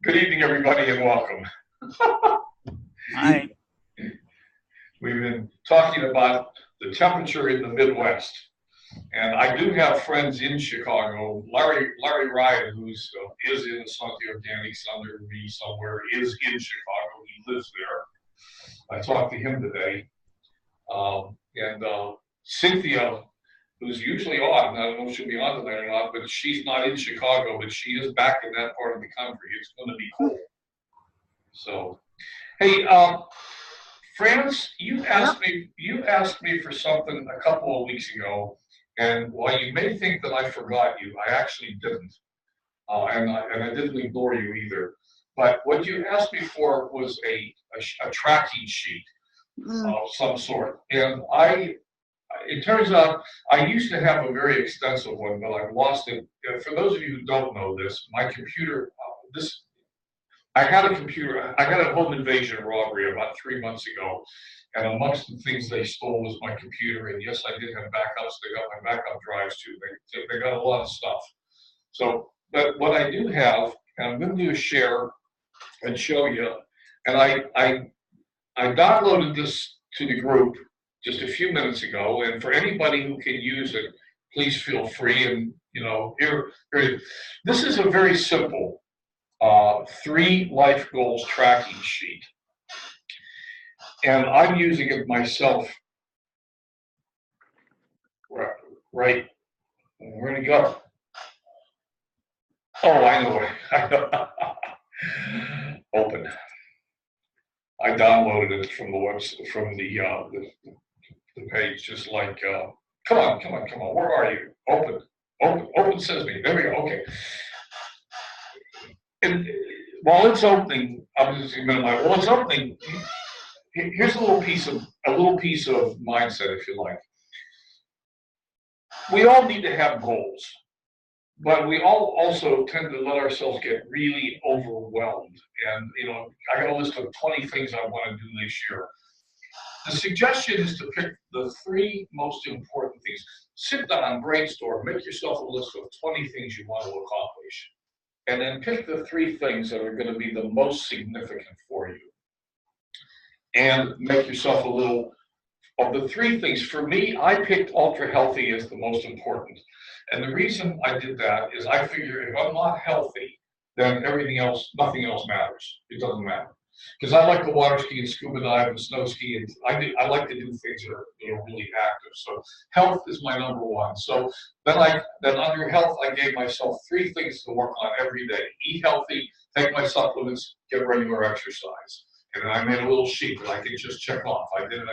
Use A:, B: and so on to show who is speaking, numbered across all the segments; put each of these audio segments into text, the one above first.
A: Good evening, everybody, and welcome.
B: Hi.
A: We've been talking about the temperature in the Midwest, and I do have friends in Chicago. Larry Ryan, who's is in Asante Organics under me somewhere, is in Chicago. He lives there. I talked to him today, and Cynthia, who's usually on. I don't know if she'll be on tonight or not, but she's not in Chicago, but she is back in that part of the country. It's going to be cold. So, hey, France, you asked me for something a couple of weeks ago, and while you may think that I forgot you, I actually didn't, and I didn't ignore you either. But what you asked me for was a tracking sheet of some sort, and it turns out I used to have a very extensive one, but I've lost it. For those of you who don't know this, my computer, I had a computer, I got a home invasion robbery about 3 months ago, and amongst the things they stole was my computer. And yes, I did have backups. They got my backup drives too. They got a lot of stuff. So, but what I do have, and I'm going to do a share and show you, and I downloaded this to the group just a few minutes ago, and for anybody who can use it, please feel free. And here this is a very simple 3 life goals tracking sheet, and I'm using it myself. Right, where'd it go? Oh, I know. Open. I downloaded it from the website, from the page, just like, come on, where are you? Open Sesame. There we go. Okay. And while it's opening, I'm just a minute. While it's opening, here's a little piece of mindset, if you like. We all need to have goals, but we all also tend to let ourselves get really overwhelmed. And I got a list of 20 things I want to do this year. The suggestion is to pick the 3 most important things. Sit down, brainstorm, make yourself a list of 20 things you want to accomplish, and then pick the 3 things that are going to be the most significant for you. And make yourself a little, of the 3 things, for me, I picked ultra healthy as the most important. And the reason I did that is I figure if I'm not healthy, then nothing else matters. It doesn't matter. Because I like to water ski and scuba dive and snow ski, and I like to do things that are really active. So health is my number 1. So then under health, I gave myself 3 things to work on every day: eat healthy, take my supplements, get regular exercise. And then I made a little sheet that I could just check off. I did it.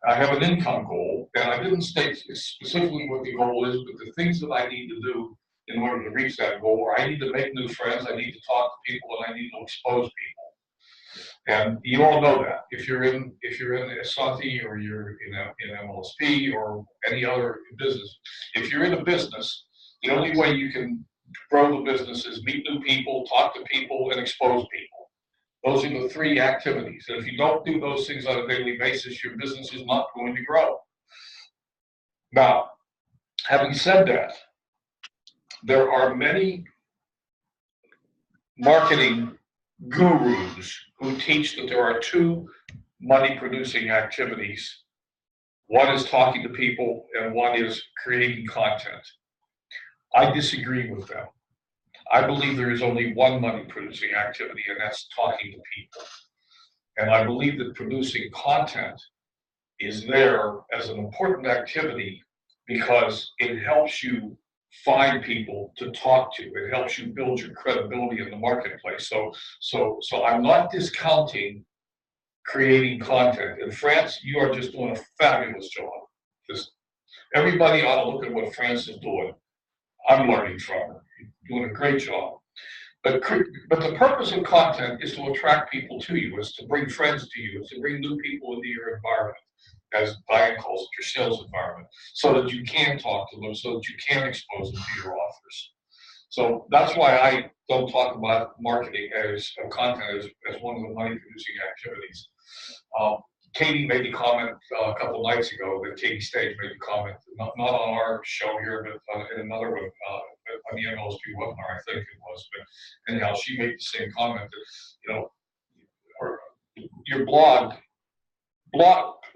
A: I have an income goal, and I didn't state specifically what the goal is, but the things that I need to do in order to reach that goal, or I need to make new friends, I need to talk to people, and I need to expose people. And you all know that. If you're in Asante, or you're in MLSP or any other business, if you're in a business, the only way you can grow the business is meet new people, talk to people, and expose people. Those are the 3 activities. And if you don't do those things on a daily basis, your business is not going to grow. Now, having said that, there are many marketing gurus who teach that there are 2 money-producing activities. One is talking to people, and one is creating content. I disagree with them. I believe there is only one money-producing activity, and that's talking to people. And I believe that producing content is there as an important activity because it helps you find people to talk to. It helps you build your credibility in the marketplace. So I'm not discounting creating content. In France, you are just doing a fabulous job. Everybody ought to look at what France is doing. I'm learning from her. You're doing a great job. But the purpose of content is to attract people to you, is to bring friends to you, is to bring new people into your environment, as Diane calls it, your sales environment, so that you can talk to them, so that you can expose them to your offers. So that's why I don't talk about marketing as content as one of the money-producing activities. Katie made the comment a couple nights ago, that Katie Stage made the comment, not on our show here, but in another one, on the MLSP webinar, I think it was. But anyhow, she made the same comment that, or your blog,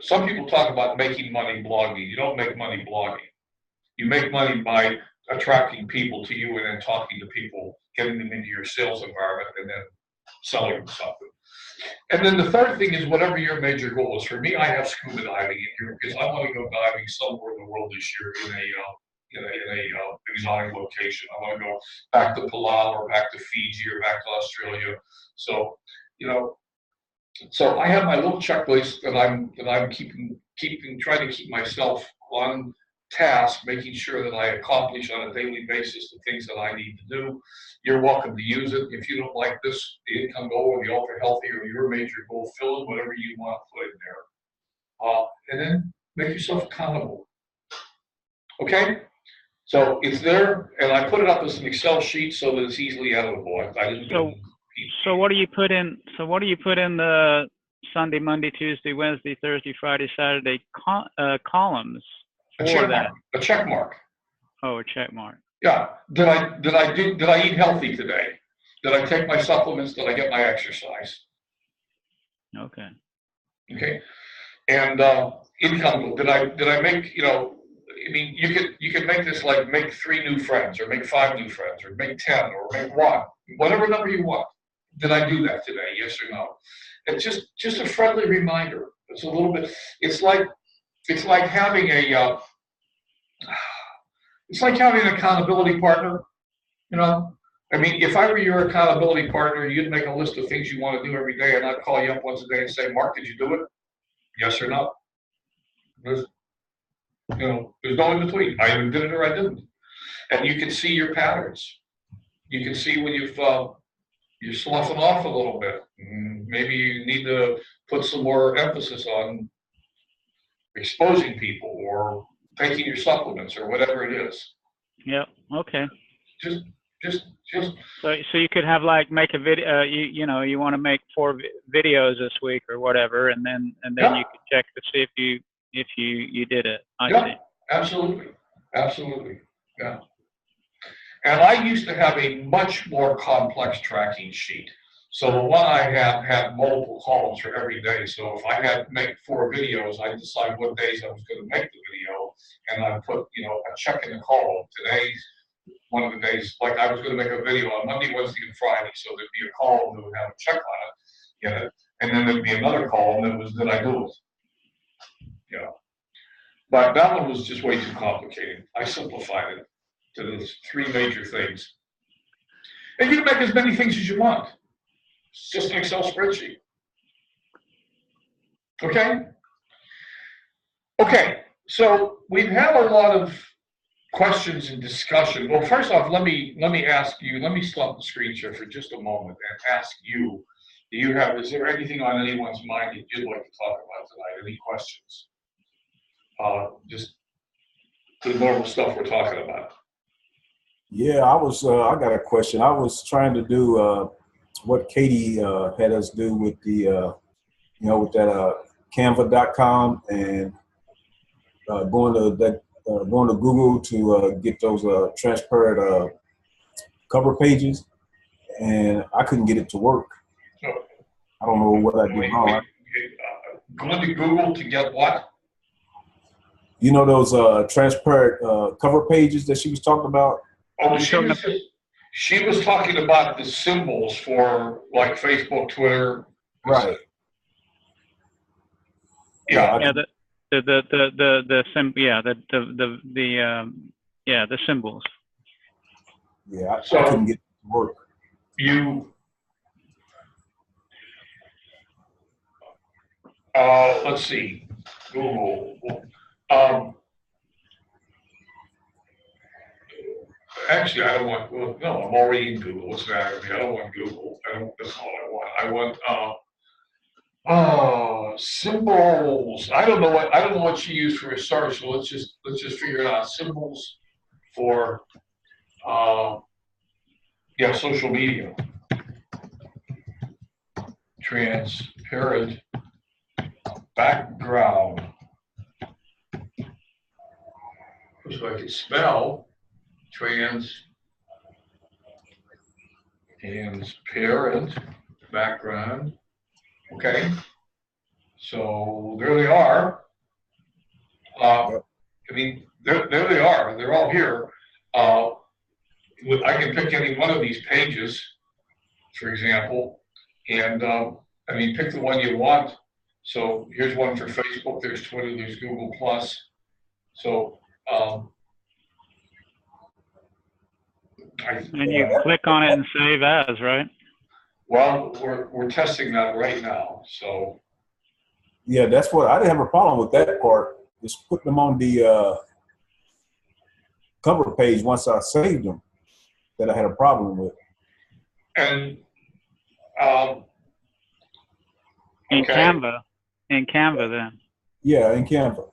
A: some people talk about making money blogging. You don't make money blogging. You make money by attracting people to you and then talking to people, getting them into your sales environment, and then selling them something. And then the third thing is whatever your major goal is. For me, I have scuba diving in here because I want to go diving somewhere in the world this year in a exotic location. I want to go back to Palau or back to Fiji or back to Australia. So, so I have my little checklist that I'm trying to keep myself on task, making sure that I accomplish on a daily basis the things that I need to do. You're welcome to use it. If you don't like this, the income goal or the ultra healthy or your major goal, fill in whatever you want to put in there. And then make yourself accountable. Okay? So it's there, and I put it up as an Excel sheet so that it's easily editable.
B: So what do you put in? So what do you put in the Sunday, Monday, Tuesday, Wednesday, Thursday, Friday, Saturday columns?
A: A check mark.
B: Oh, a check mark.
A: Yeah. Did I eat healthy today? Did I take my supplements? Did I get my exercise?
B: Okay.
A: Okay. And income. Did I make, I mean, you could make this like make 3 new friends, or make 5 new friends, or make 10, or make 1, whatever number you want. Did I do that today? Yes or no? It's just a friendly reminder. It's a little bit. It's like having an accountability partner. I mean, if I were your accountability partner, you'd make a list of things you want to do every day, and I'd call you up once a day and say, Mark, did you do it? Yes or no? There's no in between. I either did it or I didn't. And you can see your patterns. You can see when you're sloughing off a little bit. Maybe you need to put some more emphasis on exposing people or taking your supplements or whatever it is.
B: Yeah. Okay.
A: Just.
B: So you could have make a video. You want to make 4 videos this week or whatever, and then you could check to see if you did it. I see.
A: Absolutely. Yeah. And I used to have a much more complex tracking sheet. So the one I have had multiple columns for every day. So if I had to make 4 videos, I decide what days I was going to make the video, and I put a check in the column. Today's one of the days, like I was going to make a video on Monday, Wednesday, and Friday. So there'd be a column that would have a check on it, and then there'd be another column that was did I do it? But that one was just way too complicated. I simplified it to those 3 major things. And you can make as many things as you want. It's just an Excel spreadsheet. Okay? Okay, so we've had a lot of questions and discussion. Well, first off, let me ask you, let me stop the screen share for just a moment and ask you, is there anything on anyone's mind that you'd like to talk about tonight? Any questions? Just the normal stuff we're talking about.
C: Yeah, I got a question. I was trying to do what Katie had us do with the, with that Canva.com and going to Google to get those transparent cover pages, and I couldn't get it to work. I don't know what I did wrong.
A: Going to Google to get what?
C: Those transparent cover pages that she was talking about?
A: Oh, she was talking about the symbols for like Facebook, Twitter.
C: Right.
A: Yeah.
B: Yeah. The symbols.
C: Yeah. I couldn't get it to work.
A: Let's see. Google. Actually, I don't want. Well, no, I'm already in Google. What's the matter with me? I don't want Google. That's all I want. I want symbols. I don't know what she used for a search. So let's just figure it out. Symbols for social media. Transparent background. So I can spell transparent background. Okay. So there they are. I mean, there they are. They're all here. I can pick any one of these pages, for example, and I mean, pick the one you want. So here's one for Facebook. There's Twitter. There's Google Plus. So
B: and you click on it and save as, right?
A: Well, we're testing that right now. So
C: yeah, that's what I didn't have a problem with that part. Just put them on the cover page once I saved them. That I had a problem with.
A: And
B: In
A: okay.
B: Canva then.
C: Yeah, in Canva.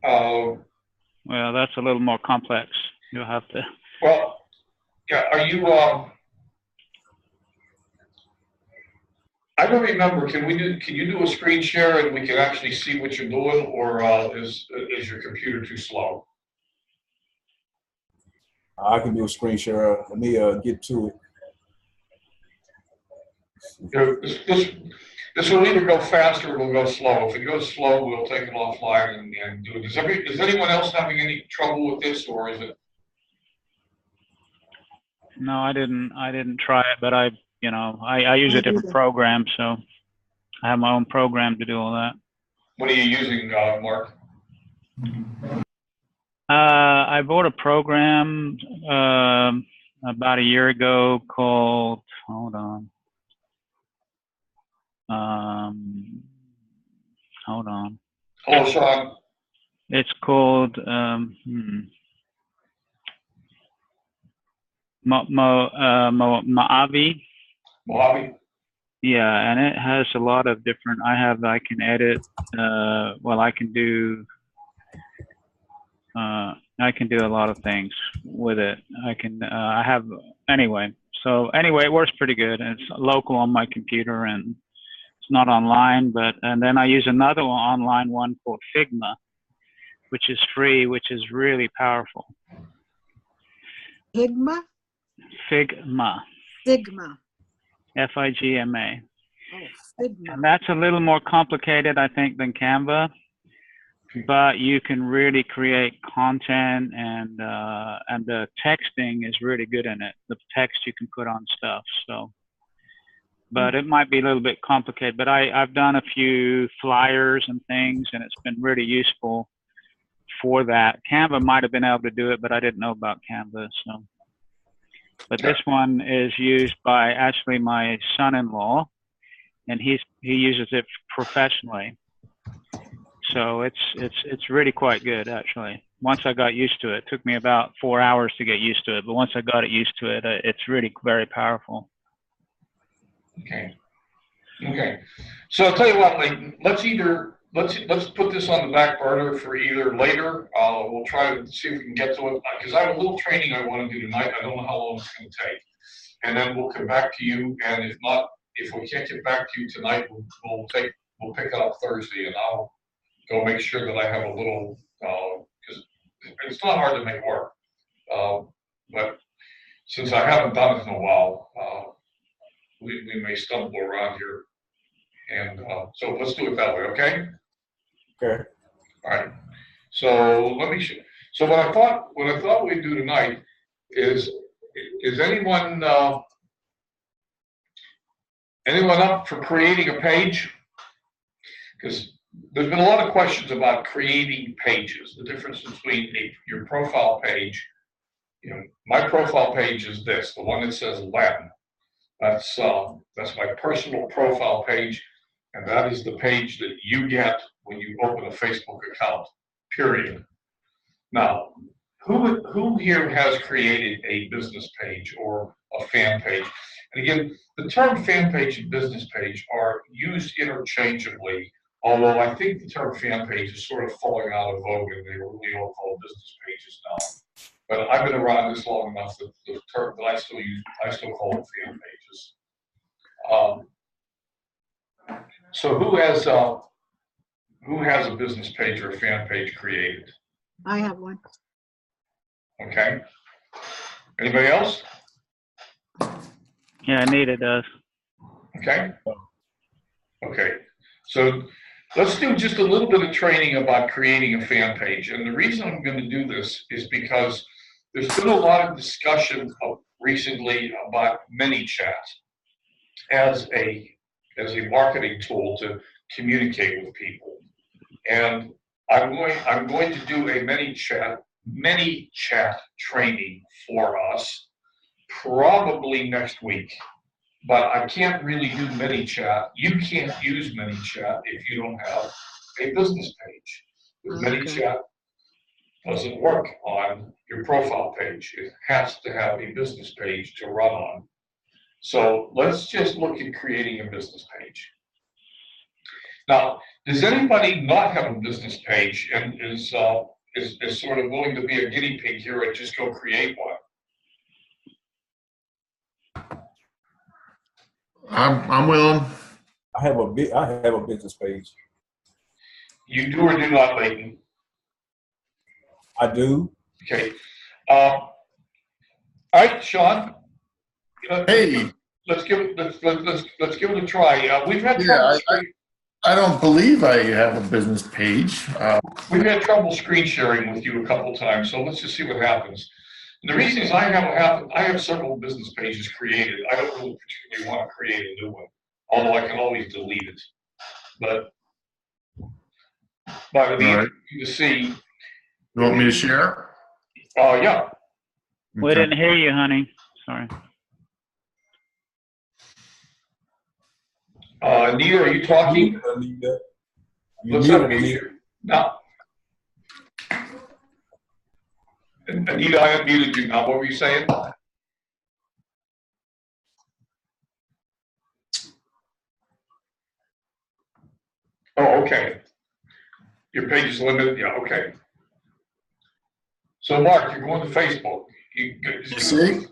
B: Well, that's a little more complex. You'll have to.
A: Well, yeah. Are you? I don't remember. Can you do a screen share and we can actually see what you're doing, or is your computer too slow?
C: I can do a screen share. Let me get to it.
A: You know, this will either go faster or it'll go slow. If it goes slow, we'll take it offline and do it. Is anyone else having any trouble with this, or is it?
B: No, I didn't try it, but I use a different program, so I have my own program to do all that.
A: What are you using, Mark?
B: I bought a program about a year ago called, hold on.
A: Hello, Sean.
B: It's called Mojave.
A: Mojave.
B: Yeah, and it has a lot of different. I can edit. I can do a lot of things with it. So anyway, it works pretty good. It's local on my computer and it's not online, and then I use another online one called Figma, which is free, which is really powerful.
D: Figma?
B: Figma.
D: Figma.
B: Figma.
D: Oh, Figma.
B: And that's a little more complicated, I think, than Canva. But you can really create content, and the texting is really good in it. The text you can put on stuff. So, but it might be a little bit complicated. But I've done a few flyers and things, and it's been really useful for that. Canva might have been able to do it, but I didn't know about Canva. So, but this one is used by actually my son-in-law, and he uses it professionally. So it's really quite good, actually. Once I got used to it, it took me about 4 hours to get used to it, but once I got used to it, it's really very powerful.
A: Okay. So I'll tell you what, like, let's put this on the back burner for either later. We'll try to see if we can get to it, because I have a little training I want to do tonight. I don't know how long it's going to take, and then we'll come back to you. And if we can't get back to you tonight, we'll pick it up Thursday, and I'll go make sure that I have a little, because it's not hard to make work. But since I haven't done it in a while, we may stumble around here. And so let's do it that way, okay?
C: Okay.
A: All right. So let me show. So what I thought we'd do tonight is anyone up for creating a page? Because there's been a lot of questions about creating pages, the difference between your profile page. You know, my profile page is this, the one that says Len. That's my personal profile page, and that is the page that you get when you open a Facebook account, period. Now, who here has created a business page or a fan page? And again, the term fan page and business page are used interchangeably, although I think the term fan page is sort of falling out of vogue, and they really all call business pages now. But I've been around this long enough that the term that I still call it fan pages. So who has a business page or a fan page created?
D: I have one.
A: Okay. Anybody else?
B: Yeah, Anita does.
A: Okay. Okay. So let's do just a little bit of training about creating a fan page. And the reason I'm going to do this is because there's been a lot of discussion recently about ManyChat as a marketing tool to communicate with people. And I'm going to do a ManyChat training for us probably next week. But I can't really do ManyChat. You can't use ManyChat if you don't have a business page.
D: Okay.
A: ManyChat doesn't work on your profile page. It has to have a business page to run on. So let's just look at creating a business page. Now, does anybody not have a business page and is sort of willing to be a guinea pig here and just go create one?
E: I'm willing.
C: I have a business page.
A: You do or do not, Leighton?
C: I do.
A: Okay. All right, Sean.
E: Hey,
A: Let's give it a try. We've had
E: Yeah,
A: trouble.
E: I don't believe I have a business page.
A: We've had trouble screen sharing with you a couple times, so let's just see what happens. And the reason is I have several business pages created. I don't really particularly want to create a new one, although I can always delete it. But it'd be
E: All right.
A: interesting to see.
E: You want me to share?
A: Yeah.
B: We
E: Okay.
B: didn't hear you, honey. Sorry.
A: Anita, are you talking?
C: Anita.
A: Let's
C: muted,
A: unmute
C: Anita.
A: you. No. Anita, I unmuted you now. What were you saying? Oh, okay. Your page is limited. Yeah, okay. So, Mark, you're going to Facebook.
E: You see?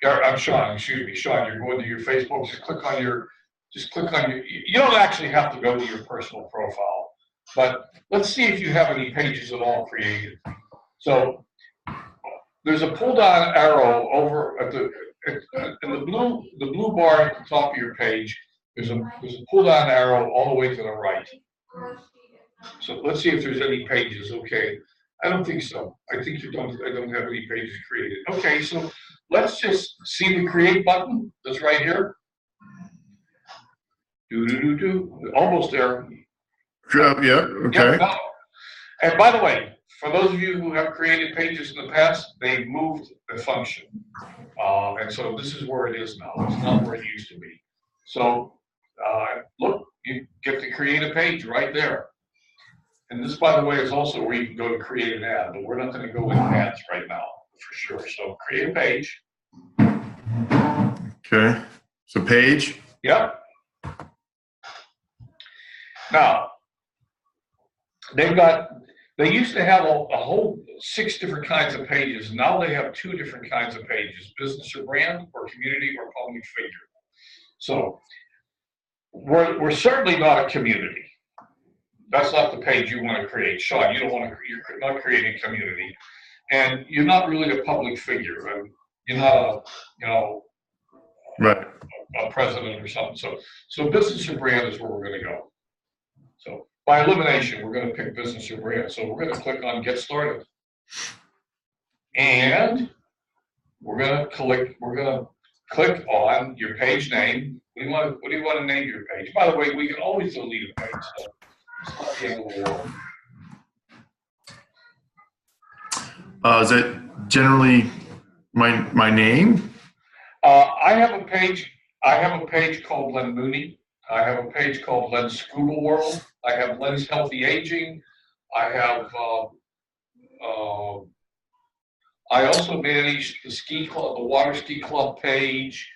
A: I'm Sean. Excuse me, Sean. You're going to your Facebook. Just click on your. You don't actually have to go to your personal profile, but let's see if you have any pages at all created. So there's a pull down arrow over at in the blue bar at the top of your page. There's a pull down arrow all the way to the right. So let's see if there's any pages. Okay, I don't think so. I think I don't have any pages created. Okay, so let's just see the create button that's right here. Almost there.
E: Yeah, okay.
A: Yep. And by the way, for those of you who have created pages in the past, they've moved the function. And so this is where it is now. It's not where it used to be. So look, you get to create a page right there. And this, by the way, is also where you can go to create an ad, but we're not going to go with ads right now, for sure. So create a page.
E: Okay. So page.
A: Yep. Now, they used to have a whole 6 different kinds of pages. Now they have 2 different kinds of pages, business or brand, or community or public figure. So we're certainly not a community. That's not the page you want to create. Sean, you're not creating community. And you're not really a public figure. You're not
E: Right.
A: a president or something. So business or brand is where we're going to go. So by elimination, we're going to pick business or brand. So we're going to click on get started. And we're going to click on your page name. What do you want to name your page? By the way, we can always delete a page. So it's not the end of the world.
E: Is it generally my name?
A: I have a page called Len Mooney. I have a page called Len's Scuba World. I have Len's Healthy Aging. I have. I also manage the ski club, the water ski club page.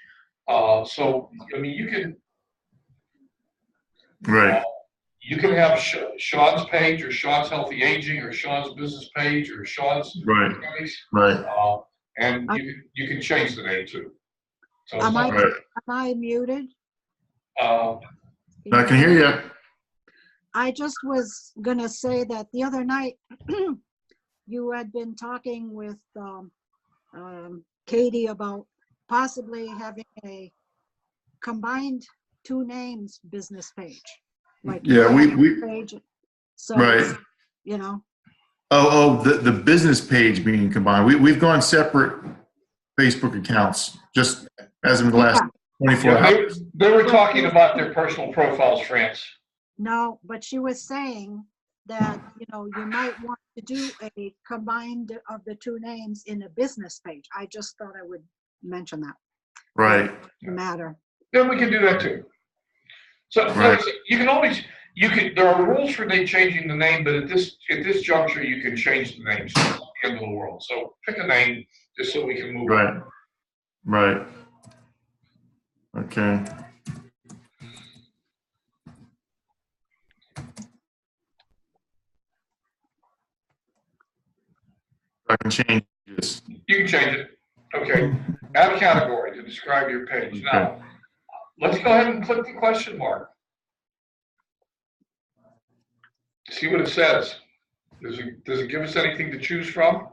A: So I mean, you can.
E: Right.
A: You can have Sean's page, or Sean's Healthy Aging, or Sean's business page, or Sean's.
E: Right.
A: Page.
E: Right.
A: And you can change the name too. So
D: Am
E: Right.
D: I muted?
A: Uh,
E: I can hear you.
D: I just was gonna say that the other night, you had been talking with Katie about possibly having a combined two names business page. Like you
E: Yeah,
D: have
E: we
D: a page, so
E: right.
D: it's, you know,
E: The business page being combined. We've gone separate Facebook accounts just as in the last
D: yeah,
E: 24
A: Yeah,
E: hours.
A: they were talking about their personal profiles, France.
D: no, but she was saying that, you know, you might want to do a combined of the two names in a business page. I just thought I would mention that.
E: Right.
D: Matter.
A: Then we can do that too. So
E: Right.
A: you can always, there are rules for changing the name, but at this juncture, you can change the names to the end of the world. So pick a name just so we can move
E: Right.
A: on.
E: Right. Okay. I can change this.
A: You can change it. Okay. Add a category to describe your page. Now, let's go ahead and click the question mark. See what it says. Does it give us anything to choose from?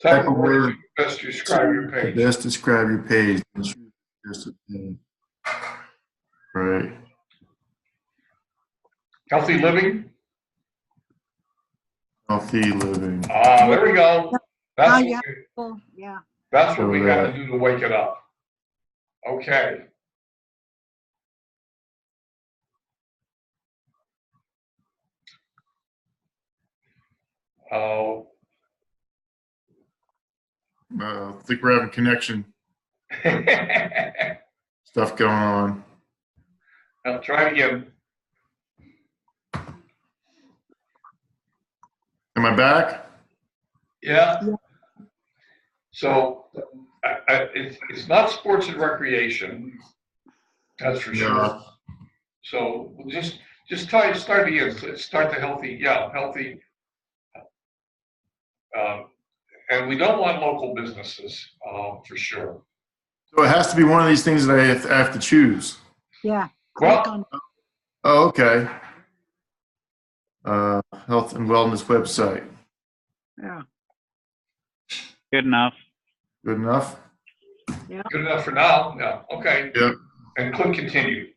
A: Type of word to best describe your page.
E: Best describe your page. Right.
A: Healthy living.
E: Healthy living.
A: Ah, there we go.
D: Ah,
A: That's
D: yeah.
A: what we,
D: Well, yeah.
A: that's what we got to do to wake it up. Okay. Oh.
E: I think we're having connection stuff going on.
A: I'll try it again.
E: Am I back?
A: Yeah. So it's not sports and recreation. That's for sure.
E: Yeah.
A: So we'll just start again. Let's start the healthy. Yeah, healthy. And we don't want local businesses for sure.
E: So it has to be one of these things that I have to choose.
D: Yeah.
A: Well,
D: Click on-
E: Oh, okay. Health and wellness website.
D: yeah.
B: Good enough.
E: Good enough?
A: good enough for now. Yeah. Okay.
E: Yep.
A: And click continue.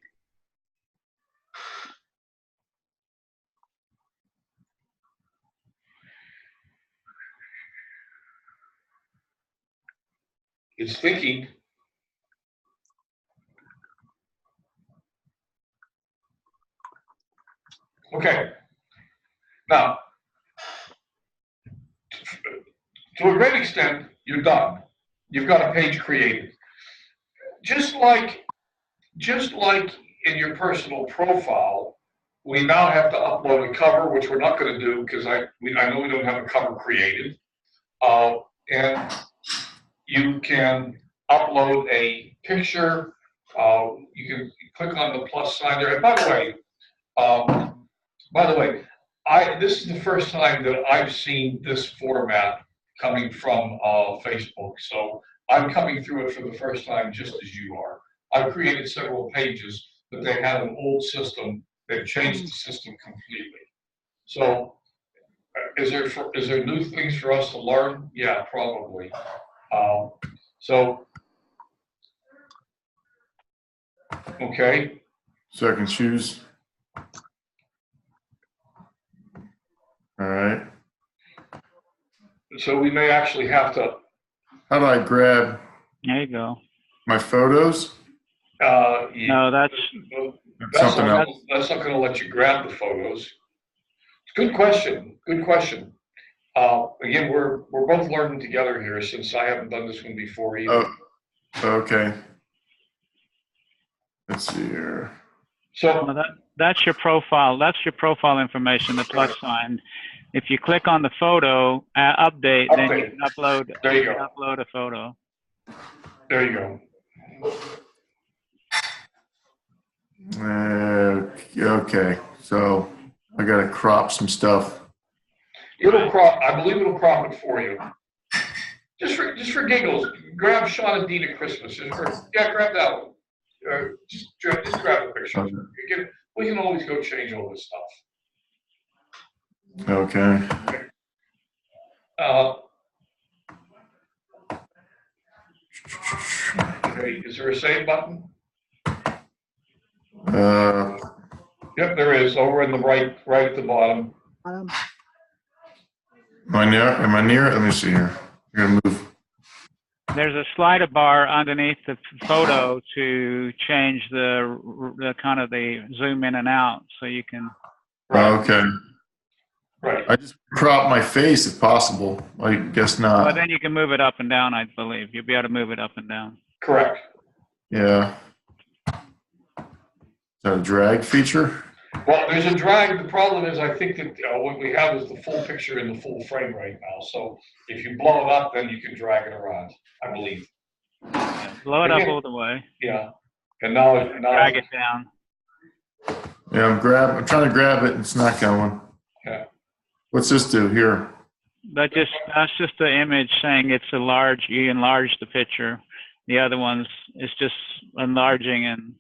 A: It's thinking. Okay. Now, to a great extent, you're done. You've got a page created. Just like in your personal profile, we now have to upload a cover, which we're not going to do because I know we don't have a cover created. And you can upload a picture. You can click on the plus sign there. And by the way, this is the first time that I've seen this format coming from Facebook. So I'm coming through it for the first time, just as you are. I've created several pages, but they had an old system. They've changed the system completely. So is there new things for us to learn? Yeah, probably. Okay.
E: So I can choose. All right.
A: So we may actually have to.
E: How do I grab
B: There you go.
E: my photos?
B: No, that's
E: Something else.
A: That's not going to let you grab the photos. Good question. Good question. Again, we're both learning together here since I haven't done this one before either.
E: Oh, okay. Let's see here.
A: So
B: well, that's your profile. That's your profile information, the plus sign. If you click on the photo, update, then you can upload.
A: There you go.
B: Upload a photo.
A: There you go.
E: Okay. So I got to crop some stuff.
A: It'll crop. I believe it'll crop it for you. Just for giggles, grab Sean and Dina Christmas. Grab that one. Just grab the picture.
E: Okay.
A: We can always go change all this stuff.
E: Okay.
A: Okay, is there a save button?
E: Uh,
A: Yep, there is, over in the right at the bottom.
D: Um,
E: am I near it? Let me see here. I'm gonna move.
B: There's a slider bar underneath the photo to change the kind of the zoom in and out, so you can.
E: Oh, okay.
A: Right.
E: I just crop my face if possible. I guess
B: But
E: not.
B: then you can move it up and down. I believe you'll be able to move it up and down.
A: Correct.
E: Yeah. Is that a drag feature?
A: Well, there's a drag. The problem is, I think that what we have is the full picture in the full frame right now. So if you blow it up, then you can drag it around, I believe.
B: Yeah, blow it up all the way.
A: Yeah. And now
B: Drag it down.
E: Yeah, I'm trying to grab it. It's not going.
A: Yeah.
E: What's this do here?
B: That's just the image saying it's a large. You enlarge the picture. The other ones is just enlarging and.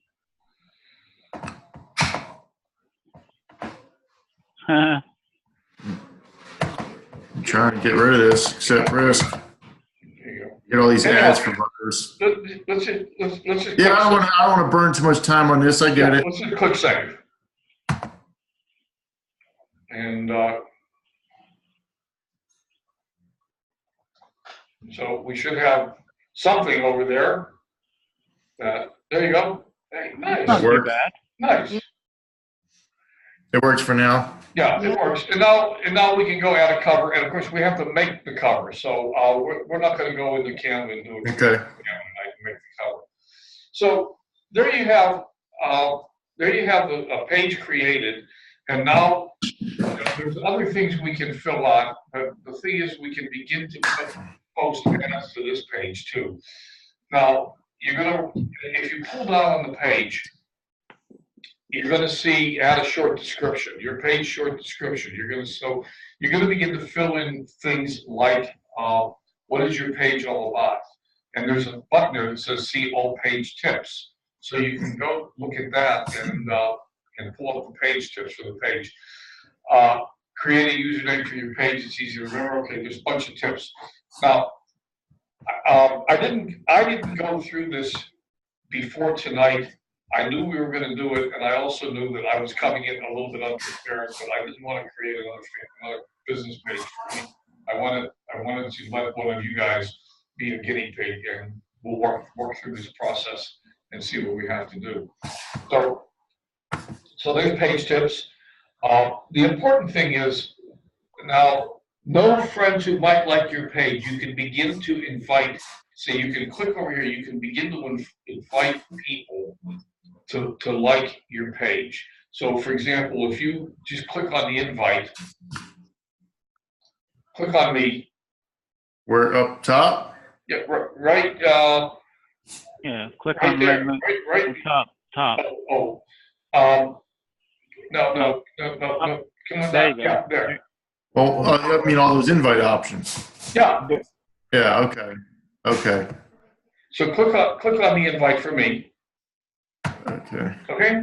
E: I'm trying to get rid of this, accept risk.
A: There you go.
E: Get all these ads from others.
A: Let's just
E: Yeah, I don't want to burn too much time on this. I get it.
A: Let's just click save. And so we should have something over there. There you go. Hey, nice.
B: Not too
E: works.
B: bad.
A: Nice.
E: It works for now.
A: Yeah, it works. And now we can go add a cover. And of course, we have to make the cover. So we're not going to go into Canva and do it.
E: Okay.
A: I can make the cover. So there you have a page created. And now there's other things we can fill out. But the thing is, we can begin to post ads to this page too. Now, if you pull down on the page, you're going to see add a short description, your page short description. You're going to begin to fill in things like what is your page all about? And there's a button there that says see all page tips. So you can go look at that and pull up the page tips for the page. Create a username for your page. It's easy to remember. Okay, there's a bunch of tips. Now, I didn't go through this before tonight. I knew we were going to do it, and I also knew that I was coming in a little bit unprepared, but I didn't want to create another business page for me. I wanted to let one of you guys be a guinea pig, and we'll work through this process and see what we have to do. So there's page tips. The important thing is now, know friends who might like your page. You can begin to invite. So you can click over here. You can begin to invite people to like your page. So for example, if you just click on the invite, click on me.
E: We're up top.
A: Yeah, right.
B: Yeah, click
A: Right
B: on
A: there.
B: red
A: Right.
B: top.
A: No. Come on
B: There
A: down.
B: you go.
A: Yeah, there.
E: Well, I mean all those invite options.
A: Yeah.
E: Yeah. Okay. Okay.
A: So click on the invite for me.
E: Okay.
A: Okay.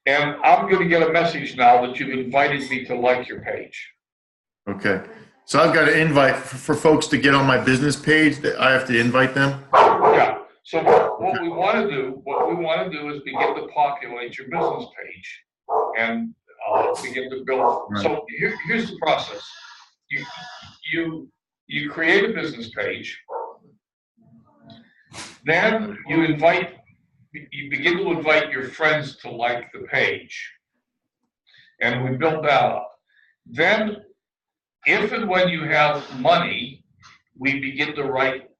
A: And I'm going to get a message now that you've invited me to like your page.
E: Okay. So I've got an invite for folks to get on my business page. That I have to invite them.
A: Yeah. So what we want to do is begin to populate your business page and begin to build.
E: Right.
A: So here's the process. You create a business page. Then you begin to invite your friends to like the page. And we build that up. Then, if and when you have money, we begin to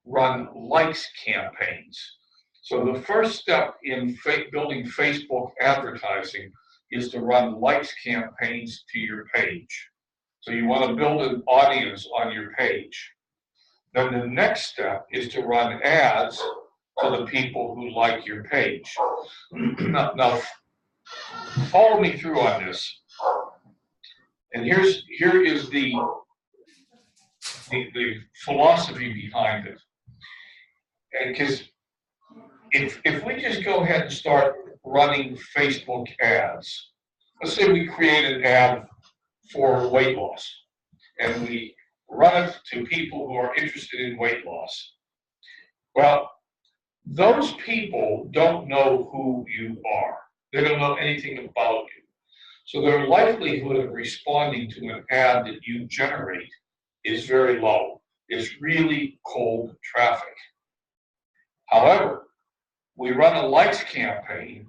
A: run likes campaigns. So the first step in building Facebook advertising is to run likes campaigns to your page. So you want to build an audience on your page. Then the next step is to run ads to the people who like your page. Now follow me through on this. And here is the philosophy behind it. And because if we just go ahead and start running Facebook ads, let's say we create an ad for weight loss. And we run it to people who are interested in weight loss. Well, those people don't know who you are. They don't know anything about you. So their likelihood of responding to an ad that you generate is very low. It's really cold traffic. However, we run a likes campaign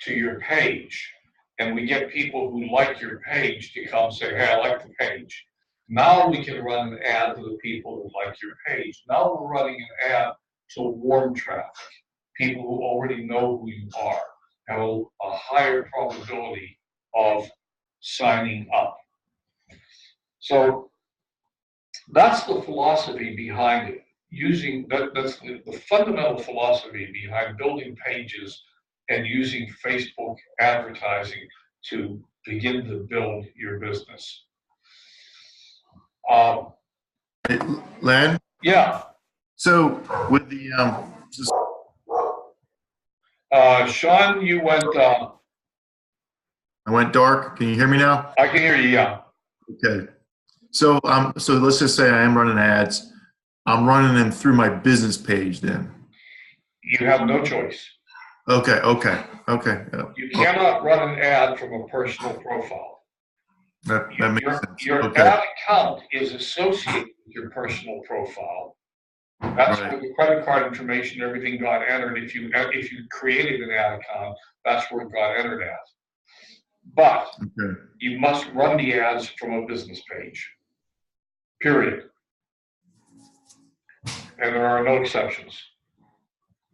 A: to your page, and we get people who like your page to come say, hey, I like the page. Now we can run an ad to the people who like your page. Now we're running an ad to warm traffic, people who already know who you are, have a higher probability of signing up. So that's the philosophy behind it. That's the fundamental philosophy behind building pages and using Facebook advertising to begin to build your business.
E: Len?
A: Yeah.
E: So with the,
A: Sean, you went,
E: I went dark. Can you hear me now?
A: I can hear you, yeah.
E: Okay. So let's just say I am running ads. I'm running them through my business page then.
A: You have no choice.
E: Okay.
A: You cannot run an ad from a personal profile.
E: That makes sense.
A: Your
E: Okay.
A: ad account is associated with your personal profile. That's
E: Right.
A: where the credit card information, everything got entered. If you created an ad account, that's where it got entered at. But
E: Okay.
A: you must run the ads from a business page. Period. And there are no exceptions.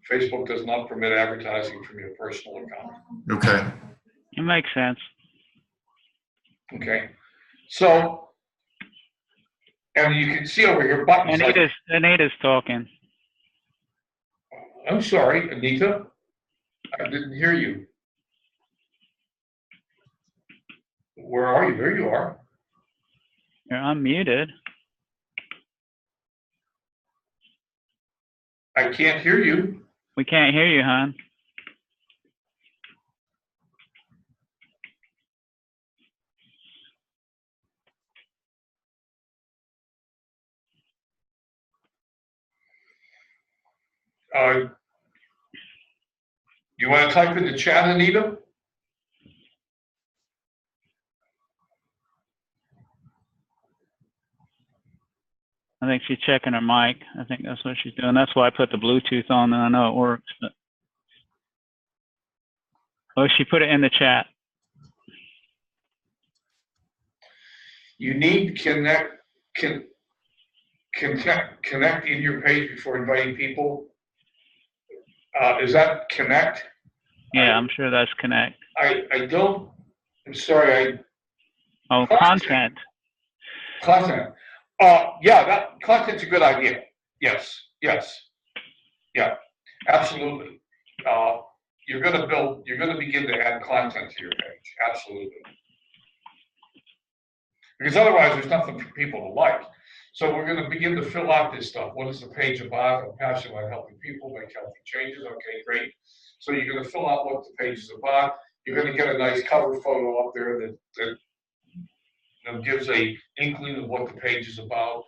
A: Facebook does not permit advertising from your personal account.
E: Okay.
B: It makes sense.
A: Okay. So, and you can see over here buttons like,
B: Anita's talking.
A: I'm sorry, Anita, I didn't hear you. Where are you? There you are.
B: You're unmuted.
A: I can't hear you.
B: We can't hear you, hon.
A: You want to type in the chat, Anita?
B: I think she's checking her mic. I think that's what she's doing. That's why I put the Bluetooth on, and I know it works. But oh, she put it in the chat.
A: You need to connect in your page before inviting people. Is that connect?
B: Yeah, I'm sure that's connect.
A: I don't, I'm sorry,
B: Oh, content.
A: content. Yeah, that content's a good idea. Yes, yeah, absolutely. You're going to begin to add content to your page, absolutely. Because otherwise there's nothing for people to like. So we're going to begin to fill out this stuff. What is the page about? I'm passionate about helping people make healthy changes. Okay, great. So you're going to fill out what the page is about. You're going to get a nice cover photo up there that gives a inkling of what the page is about.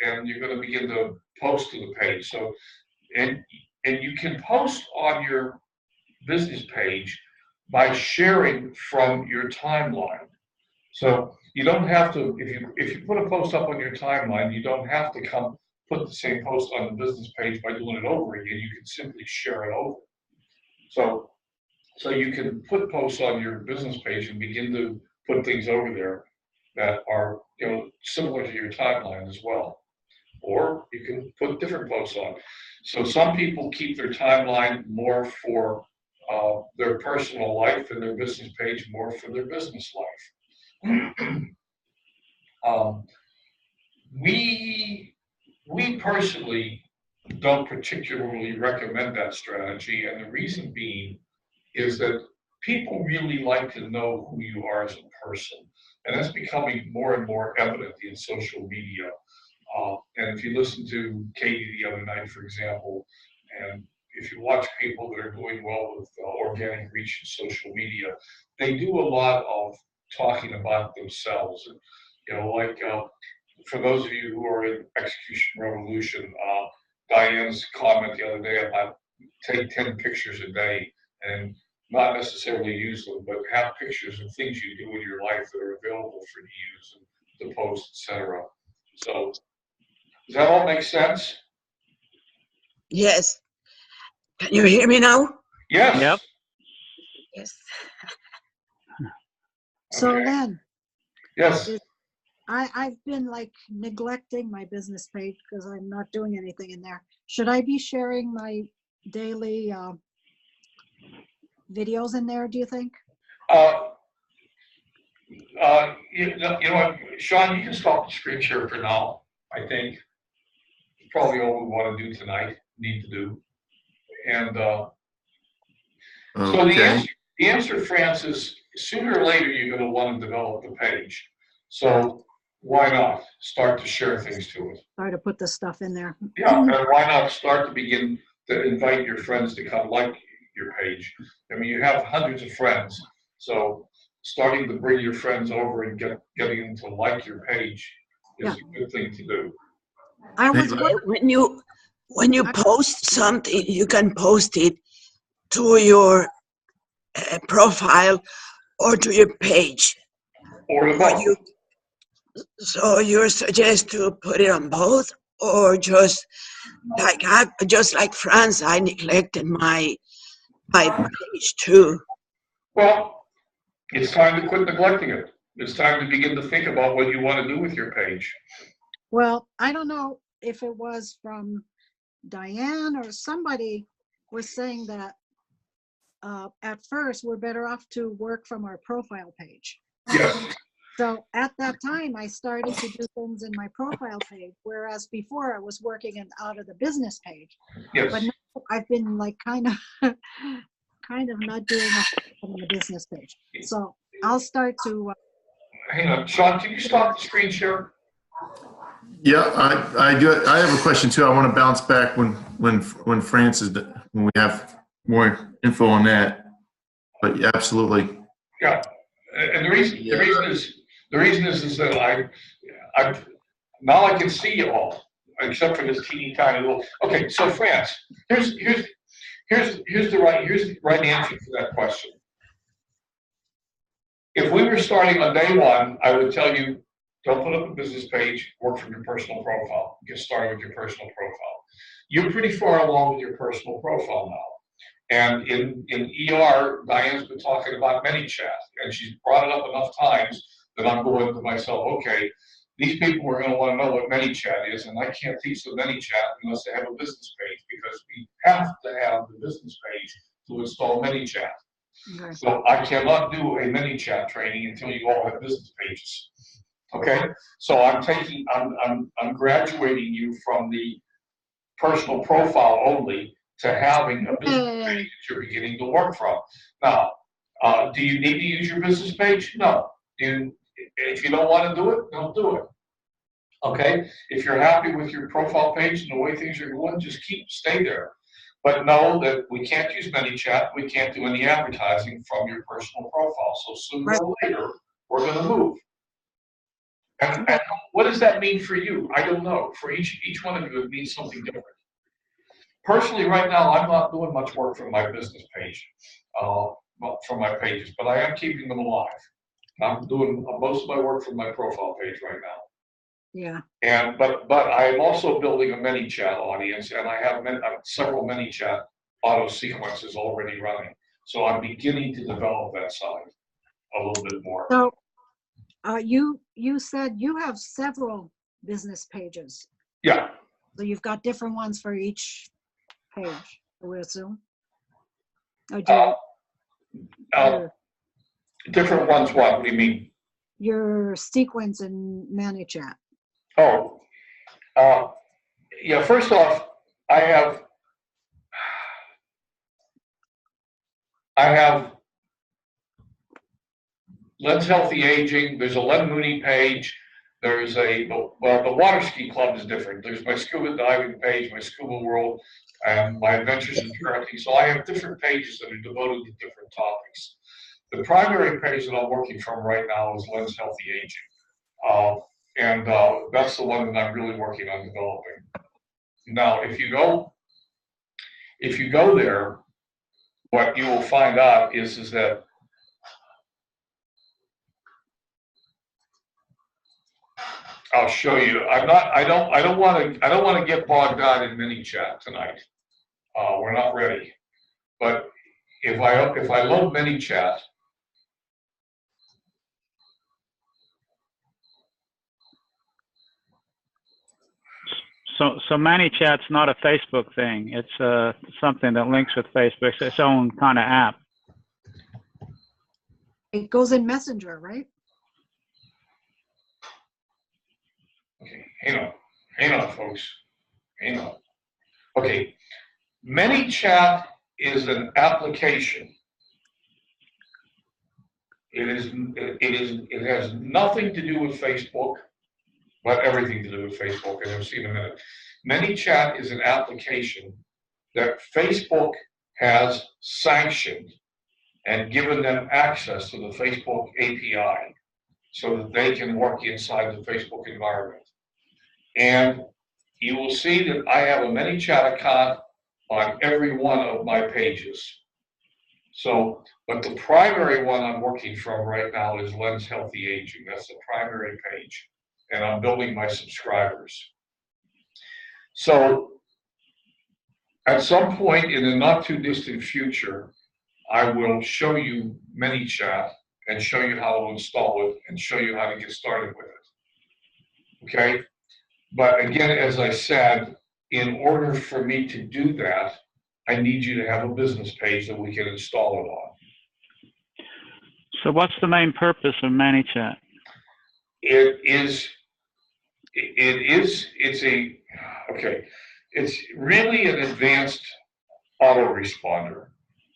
A: And you're going to begin to post to the page. So, and you can post on your business page by sharing from your timeline. So you don't have to, if you put a post up on your timeline, you don't have to put the same post on the business page by doing it over again. You can simply share it over. So you can put posts on your business page and begin to put things over there that are, similar to your timeline as well. Or you can put different posts on. So some people keep their timeline more for their personal life and their business page more for their business life. We personally don't particularly recommend that strategy, and the reason being is that people really like to know who you are as a person, and that's becoming more and more evident in social media. And if you listen to Katie the other night, for example, and if you watch people that are doing well with organic reach in social media, they do a lot of talking about themselves. And, like for those of you who are in Execution Revolution, Diane's comment the other day about take 10 pictures a day and not necessarily use them, but have pictures of things you do in your life that are available for you to use and to post, etc. So does that all make sense?
F: Yes. Can you hear me now?
A: Yes.
B: Yep.
F: Yes.
D: So
A: Okay.
D: then,
A: Yes.
D: I've been like neglecting my business page because I'm not doing anything in there. Should I be sharing my daily videos in there, do you think?
A: You know what, Sean, you can stop the screen share for now, I think. It's probably all we want to do tonight, need to do. And so
E: Okay.
A: the answer, France, is sooner or later you're going to want to develop the page. So why not start to share things to it?
D: Try to put the stuff in there.
A: Yeah, and why not start to begin to invite your friends to come like your page? I mean, you have hundreds of friends, so starting to bring your friends over and getting them to like your page is a good thing to do.
D: I was
E: Hey,
D: wondering,
F: When you post something, you can post it to your profile or to your page.
A: Or the
F: Or
A: both.
F: you, so you suggest to put it on both, or just like France, I neglected my page too.
A: Well, it's time to quit neglecting it. It's time to begin to think about what you want to do with your page.
D: well, I don't know if it was from Diane or somebody was saying that at first we're better off to work from our profile page.
A: Yes.
D: So at that time, I started to do things in my profile page, whereas before I was working out of the business page.
A: Yes.
D: But now I've been like kind of not doing it on the business page. So I'll start to.
A: Hang on, Sean, can you stop the screen share?
E: Yeah, I do. I have a question too. I want to bounce back when France is when we have more info on that. But yeah, absolutely.
A: Yeah. And the reason is that I now I can see you all, except for this teeny tiny little. Okay, so France, here's the right answer to that question. If we were starting on day one, I would tell you, don't put up a business page, work from your personal profile. Get started with your personal profile. You're pretty far along with your personal profile now. And in ER, Diane's been talking about ManyChat, and she's brought it up enough times that I'm going to myself, okay, these people are going to want to know what ManyChat is, and I can't teach them ManyChat unless they have a business page, because we have to have the business page to install ManyChat.
D: Okay.
A: So I cannot do a ManyChat training until you all have business pages. Okay, so I'm graduating you from the personal profile only to having a business page that you're beginning to work from. Now, do you need to use your business page? No. If you don't want to do it, don't do it. Okay, if you're happy with your profile page and the way things are going, just stay there. But know that we can't use ManyChat, we can't do any advertising from your personal profile. So sooner or later, we're going to move. And what does that mean for you? I don't know. For each one of you, it means something different. Personally, right now, I'm not doing much work from my business page, from my pages, but I am keeping them alive. I'm doing most of my work from my profile page right now.
D: Yeah.
A: But I'm also building a ManyChat audience, and I have several ManyChat auto sequences already running. So I'm beginning to develop that side a little bit more.
D: So you said you have several business pages.
A: Yeah.
D: So you've got different ones for each page, I would assume. Or do
A: Different ones, what do you mean?
D: Your sequence in ManyChat.
A: Oh, yeah, first off, I have Len's Healthy Aging. There's a Len Mooney page. There's the water ski club is different. There's my scuba diving page, my scuba world, and my adventures in parenting. So I have different pages that are devoted to different topics. The primary page that I'm working from right now is Lens Healthy Aging. And that's the one that I'm really working on developing. Now, if you go there, what you will find out is that I'll show you. I don't want to get bogged down in ManyChat tonight. We're not ready. But if I load ManyChat,
B: So ManyChat's not a Facebook thing. It's something that links with Facebook. It's its own kind of app.
D: It goes in Messenger, right?
A: okay, hang on, folks, hang on. Okay, ManyChat is an application. It has nothing to do with Facebook, but everything to do with Facebook, and you'll see in a minute. ManyChat is an application that Facebook has sanctioned and given them access to the Facebook API so that they can work inside the Facebook environment. And you will see that I have a ManyChat account on every one of my pages. So, but the primary one I'm working from right now is Lens Healthy Aging. That's the primary page. And I'm building my subscribers. So at some point in the not too distant future, I will show you ManyChat and show you how to install it and show you how to get started with it. Okay? But again, as I said, in order for me to do that, I need you to have a business page that we can install it on.
B: So what's the main purpose of ManyChat?
A: It's really an advanced autoresponder.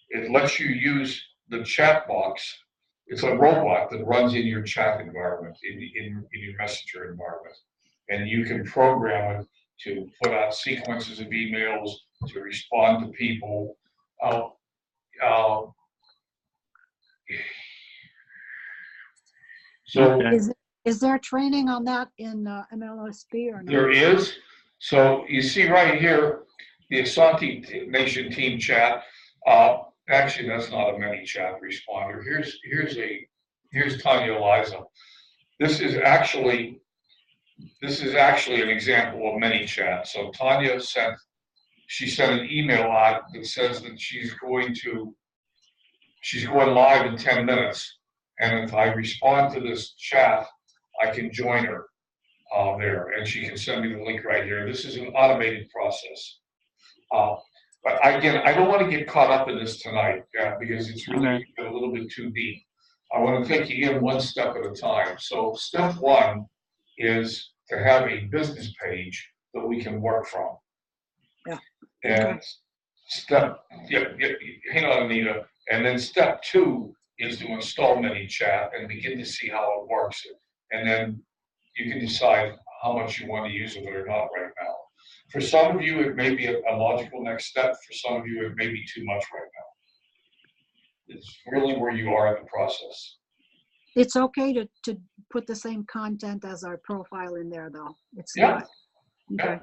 A: It lets you use the chat box. It's a robot that runs in your chat environment, in your Messenger environment. And you can program it to put out sequences of emails, to respond to people. So
B: Okay.
D: Is there training on that in MLSP or not?
A: there is. So you see right here, the Asante Nation team chat. Actually, that's not a ManyChat responder. Here's Tanya Eliza. This is actually an example of ManyChat. So Tanya sent an email out that says that she's going live in 10 minutes. And if I respond to this chat, I can join her there, and she can send me the link right here. This is an automated process. But again, I don't want to get caught up in this tonight because it's really a little bit too deep. I want to take you in one step at a time. So step one is to have a business page that we can work from.
D: Yeah.
A: And hang on, Anita. And then step two is to install ManyChat and begin to see how it works. And then you can decide how much you want to use of it or not right now. For some of you, it may be a logical next step. For some of you, it may be too much right now. It's really where you are in the process.
D: It's okay to put the same content as our profile in there, though. It's
A: Yeah.
D: not. Okay.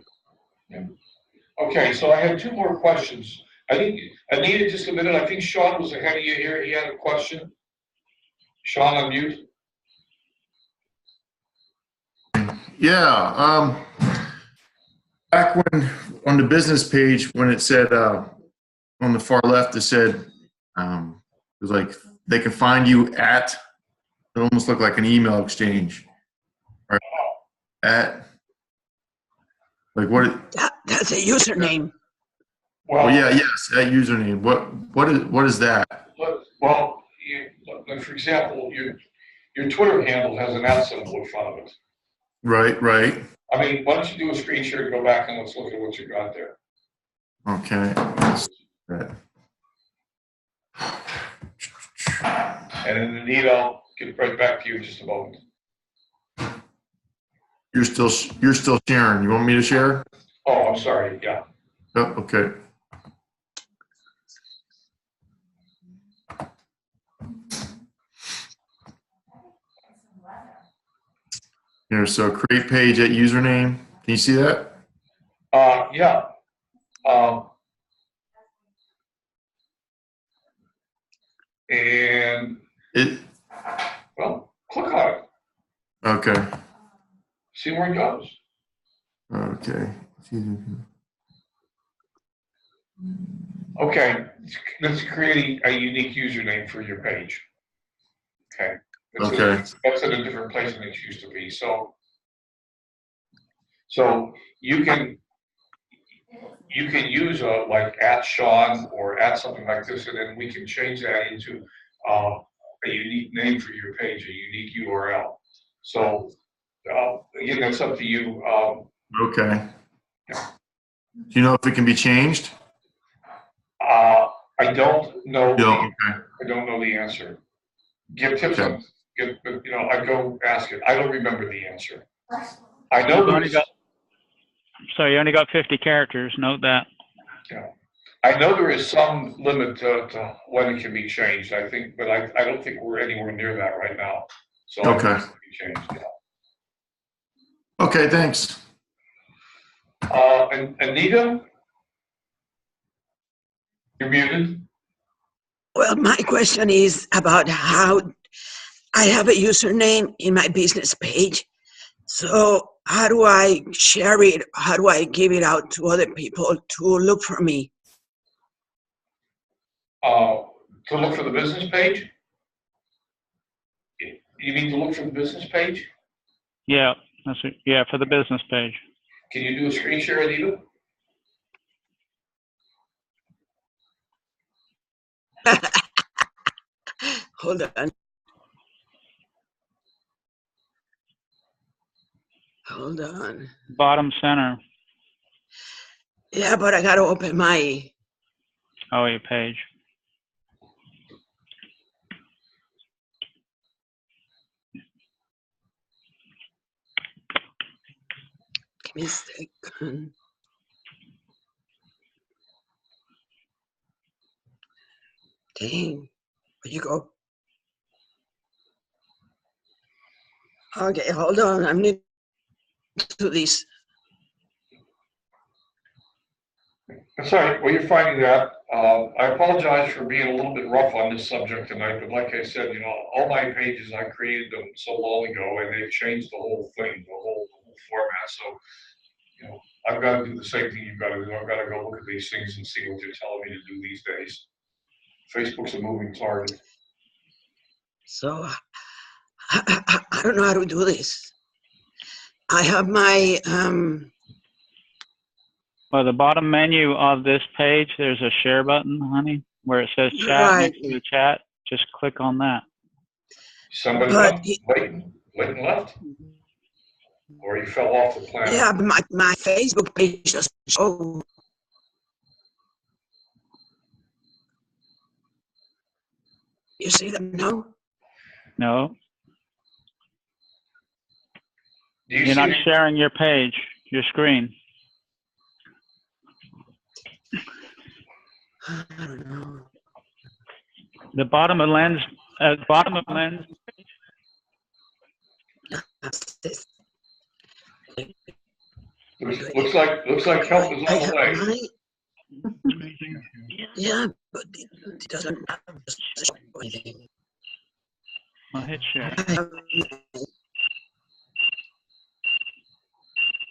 A: Yeah. Okay, so I had two more questions. I think, Anita, just a minute. I think Sean was ahead of you here. He had a question. Sean, unmute.
E: Yeah, back when on the business page, when it said on the far left, it said it was like they can find you at. It almost looked like an email exchange. Right? At like what?
F: That's a username.
A: Well,
E: Oh yeah, yes, that username. What is that?
A: Well, like for example, your Twitter handle has an @ symbol in front of it.
E: Right.
A: I mean, why don't you do a screen share to go back and let's look at what you got there.
E: Okay.
A: And then Anita, I'll get right back to you in just a moment.
E: You're still sharing. You want me to share?
A: Oh, I'm sorry. Yeah.
E: Oh, okay. Here, so create page at username. Can you see that?
A: Yeah. And,
E: It,
A: well, click on it,
E: okay.
A: see where it goes.
E: Okay.
A: Okay, let's create a unique username for your page. Okay.
E: Okay.
A: That's in a different place than it used to be. So you can use like @Sean or something like this, and then we can change that into a unique name for your page, a unique URL. So again, that's up to you.
E: Okay. Do you know if it can be changed?
A: I don't know.
E: No.
A: The,
E: Okay.
A: I don't know the answer. Give tips
E: Okay.
A: on. I go ask it. I don't remember the answer. I know
B: You've only
A: there's.
B: got, so you only got 50 characters. Note that.
A: Yeah. I know there is some limit to when it can be changed, I think, but I don't think we're anywhere near that right now. So I think
E: Okay.
A: it can be changed, yeah.
E: Okay, thanks.
A: And Anita? You're muted?
F: Well, my question is about how I have a username in my business page. So how do I share it? How do I give it out to other people to look for me?
A: To look for the business page? You mean to look for the business page?
B: Yeah, that's it. Yeah, for the business page.
A: Can you do a screen share, Anita?
F: Hold on. Hold on.
B: Bottom center.
F: Yeah, but I gotta open my,
B: Oh, your page.
F: give me a second. Dang, where'd you go? Okay, hold on. I'm new to this.
A: That's all right. Well, you're finding that. I apologize for being a little bit rough on this subject tonight, but like I said, all my pages, I created them so long ago, and they've changed the whole thing, the whole format. So, I've got to do the same thing you've got to do. I've got to go look at these things and see what they're telling me to do these days. Facebook's a moving target.
F: So I don't know how to do this. I have my,
B: Well, the bottom menu of this page, there's a share button, honey, where it says chat
F: right,
B: next to the chat. Just click on that.
A: Somebody
F: but
A: left, Leighton left, or he fell off the planet.
F: yeah, but my Facebook page doesn't show. You see them now?
B: No,
A: Do you
B: you're
A: see
B: not
A: the-
B: sharing your page, your screen.
F: I don't know.
B: The bottom of lens,
F: That's this.
A: looks like help is
F: I
A: on the
F: have
A: way.
F: my, yeah, but it doesn't show anything.
B: I'll hit share.
F: I have,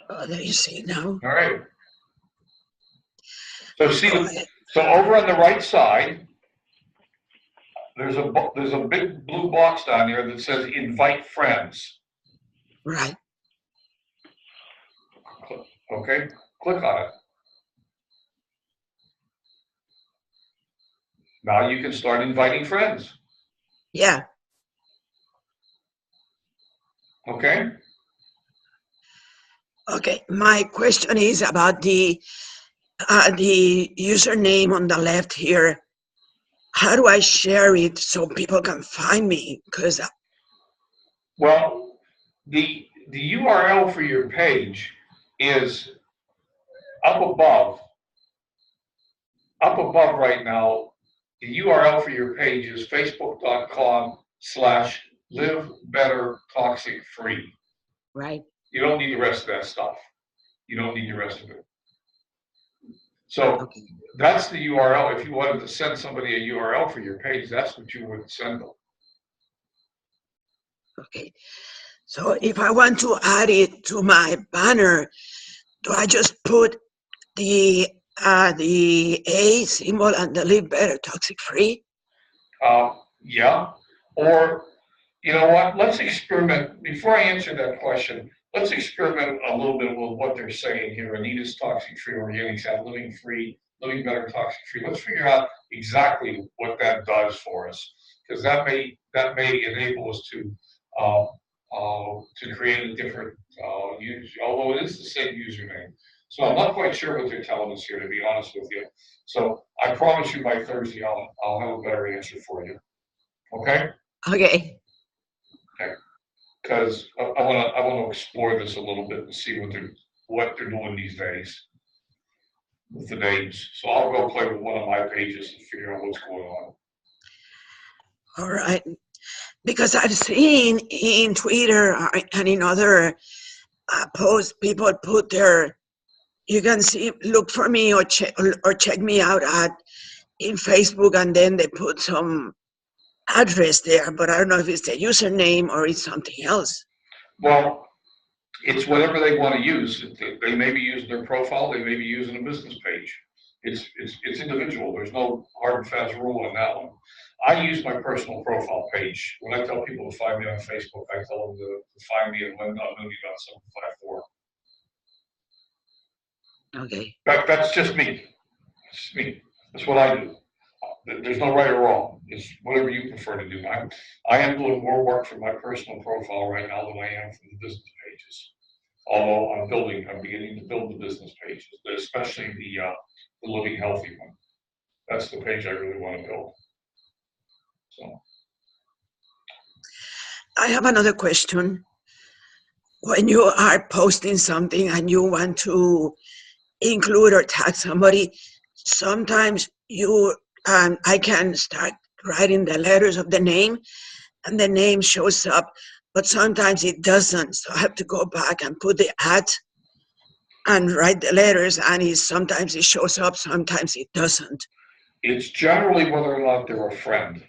F: oh, there you see it now.
A: All right. So
F: Go ahead.
A: so over on the right side, there's a big blue box down there that says invite friends.
F: Right.
A: Okay, click on it. Now you can start inviting friends.
F: Yeah.
A: Okay.
F: Okay. My question is about the username on the left here. How do I share it so people can find me? Because
A: Well, the URL for your page is up above. Up above right now, the URL for your page is facebook.com/livebettertoxicfree.
F: Right.
A: You don't need the rest of that stuff. You don't need the rest of it. So
F: Okay.
A: that's the URL. If you wanted to send somebody a URL for your page, that's what you would send them.
F: Okay. So if I want to add it to my banner, do I just put the A symbol and the Live Better Toxic Free?
A: Yeah. Or, you know what? Let's experiment. Before I answer that question, let's experiment a little bit with what they're saying here. Anita's Toxic Free Organics have Living Free, Living Better Toxic Free. Let's figure out exactly what that does for us, because that may enable us to create a different although it is the same username. So I'm not quite sure what they're telling us here, to be honest with you. So I promise you by Thursday I'll have a better answer for you. Okay?
F: Okay.
A: Because I want to explore this a little bit and see what they're doing these days with the names. So I'll go play with one of my pages and figure out what's going on.
F: All right. Because I've seen in Twitter and in other posts, people put you can see, look for me or check me out in Facebook, and then they put some address there, but I don't know if it's the username or it's something else.
A: Well, it's whatever they want to use. They may be using their profile. They may be using a business page. It's individual. There's no hard and fast rule on that one. I use my personal profile page. When I tell people to find me on Facebook, I tell them to find me at Lynn.Mooney.754.
F: Okay.
A: That's just me. It's me. That's what I do. There's no right or wrong. It's whatever you prefer to do. I am doing more work for my personal profile right now than I am for the business pages. Although I'm beginning to build the business pages, especially the Living Healthy one. That's the page I really want to build. So.
F: I have another question. When you are posting something and you want to include or tag somebody, sometimes I can start writing the letters of the name and the name shows up, but sometimes it doesn't. So I have to go back and put the @ and write the letters, and sometimes it shows up, sometimes it doesn't.
A: It's generally whether or not they're a friend.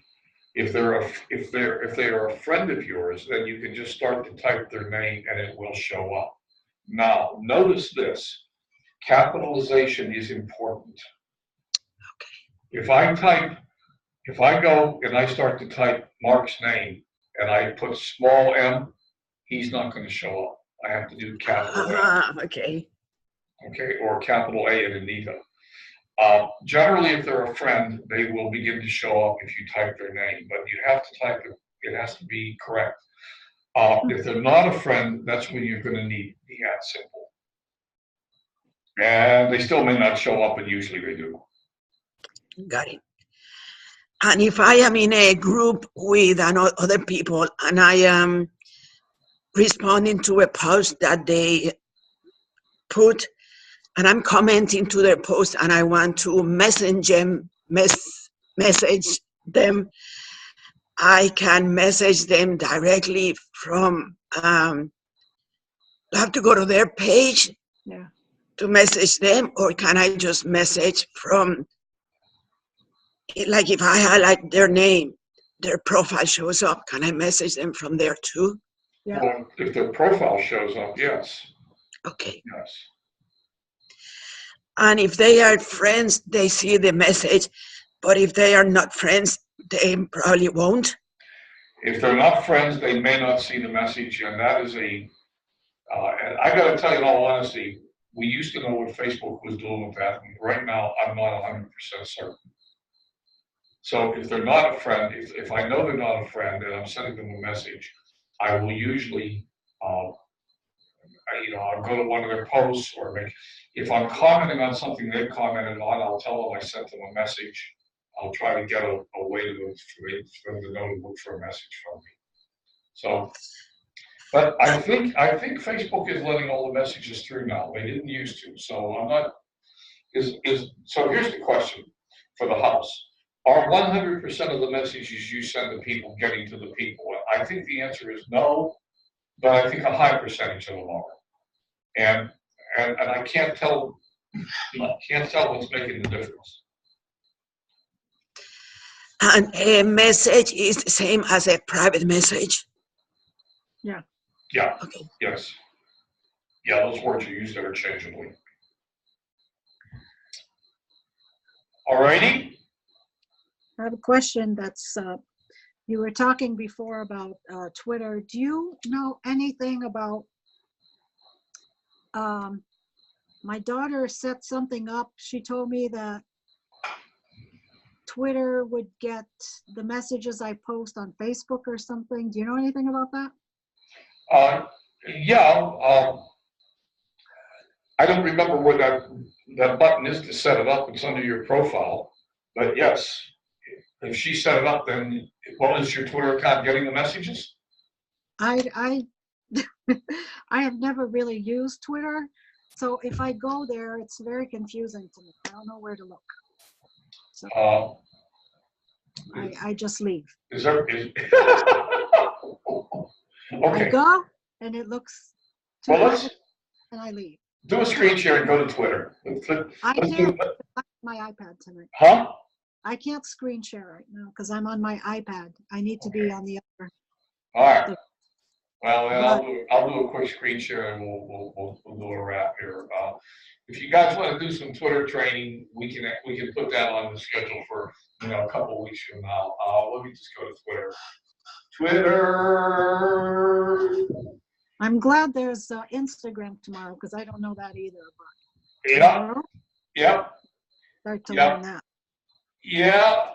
A: If they are a friend of yours, then you can just start to type their name and it will show up. Now, notice this. Capitalization is important.
F: Okay.
A: If I go and I start to type Mark's name and I put small m, he's not going to show up. I have to do capital M.
F: Okay.
A: Okay, or capital A in Anita. Generally, if they're a friend, they will begin to show up if you type their name, but you have to type it has to be correct. If they're not a friend, that's when you're going to need the @ symbol. And they still may not show up, but usually they do.
F: Got it. And if I am in a group with other people and I am responding to a post that they put, and I'm commenting to their post and I want to message them, I can message them directly from, I have to go to their page to message them, or can I just message from, like if I highlight their name, their profile shows up, can I message them from there too?
D: Yeah.
A: Well, if their profile shows up, yes.
F: Okay.
A: Yes.
F: And if they are friends, they see the message, but if they are not friends, they probably won't.
A: If they're not friends, they may not see the message, and that is and I got to tell you in all honesty, we used to know what Facebook was doing with that, and right now I'm not 100% certain. So if they're not a friend, if I know they're not a friend and I'm sending them a message, I will usually, I'll go to one of their posts, or if I'm commenting on something they've commented on, I'll tell them I sent them a message. I'll try to get a way for them to know to look for a message from me. So, but I think Facebook is letting all the messages through now. They didn't used to, so I'm not. So here's the question for the house: are 100% of the messages you send to people getting to the people? I think the answer is no, but I think a high percentage of them are. And I can't tell what's making the difference.
F: And a message is the same as a private message.
A: Yeah,
F: Okay.
A: yes. Yeah, those words are used interchangeably. All righty.
D: I have a question that's, you were talking before about Twitter. Do you know anything about, my daughter set something up. She told me that Twitter would get the messages I post on Facebook or something. Do you know anything about that?
A: Yeah, I don't remember where that button is to set it up. It's under your profile. But yes, if she set it up, then, well, is your Twitter account getting the messages?
D: I I have never really used Twitter, so if I go there, it's very confusing to me. I don't know where to look. So I just leave.
A: Is there,
D: I
A: okay,
D: go and it looks too
A: well, let's
D: complicated and I leave.
A: do a screen share and go to Twitter.
D: I
A: Let's do,
D: can't my iPad tonight.
A: huh?
D: I can't screen share right now because I'm on my iPad. I need to be on the other.
A: All right. Well, then
D: But-
A: I'll do a quick screen share and we'll do a wrap here. If you guys want to do some Twitter training, we can put that on the schedule for, a couple of weeks from now. Let me just go to Twitter. Twitter.
D: I'm glad there's Instagram tomorrow because I don't know that either. But
A: Yeah.
D: tomorrow,
A: Yep.
D: start to
A: Yeah.
D: learn that.
A: Yeah.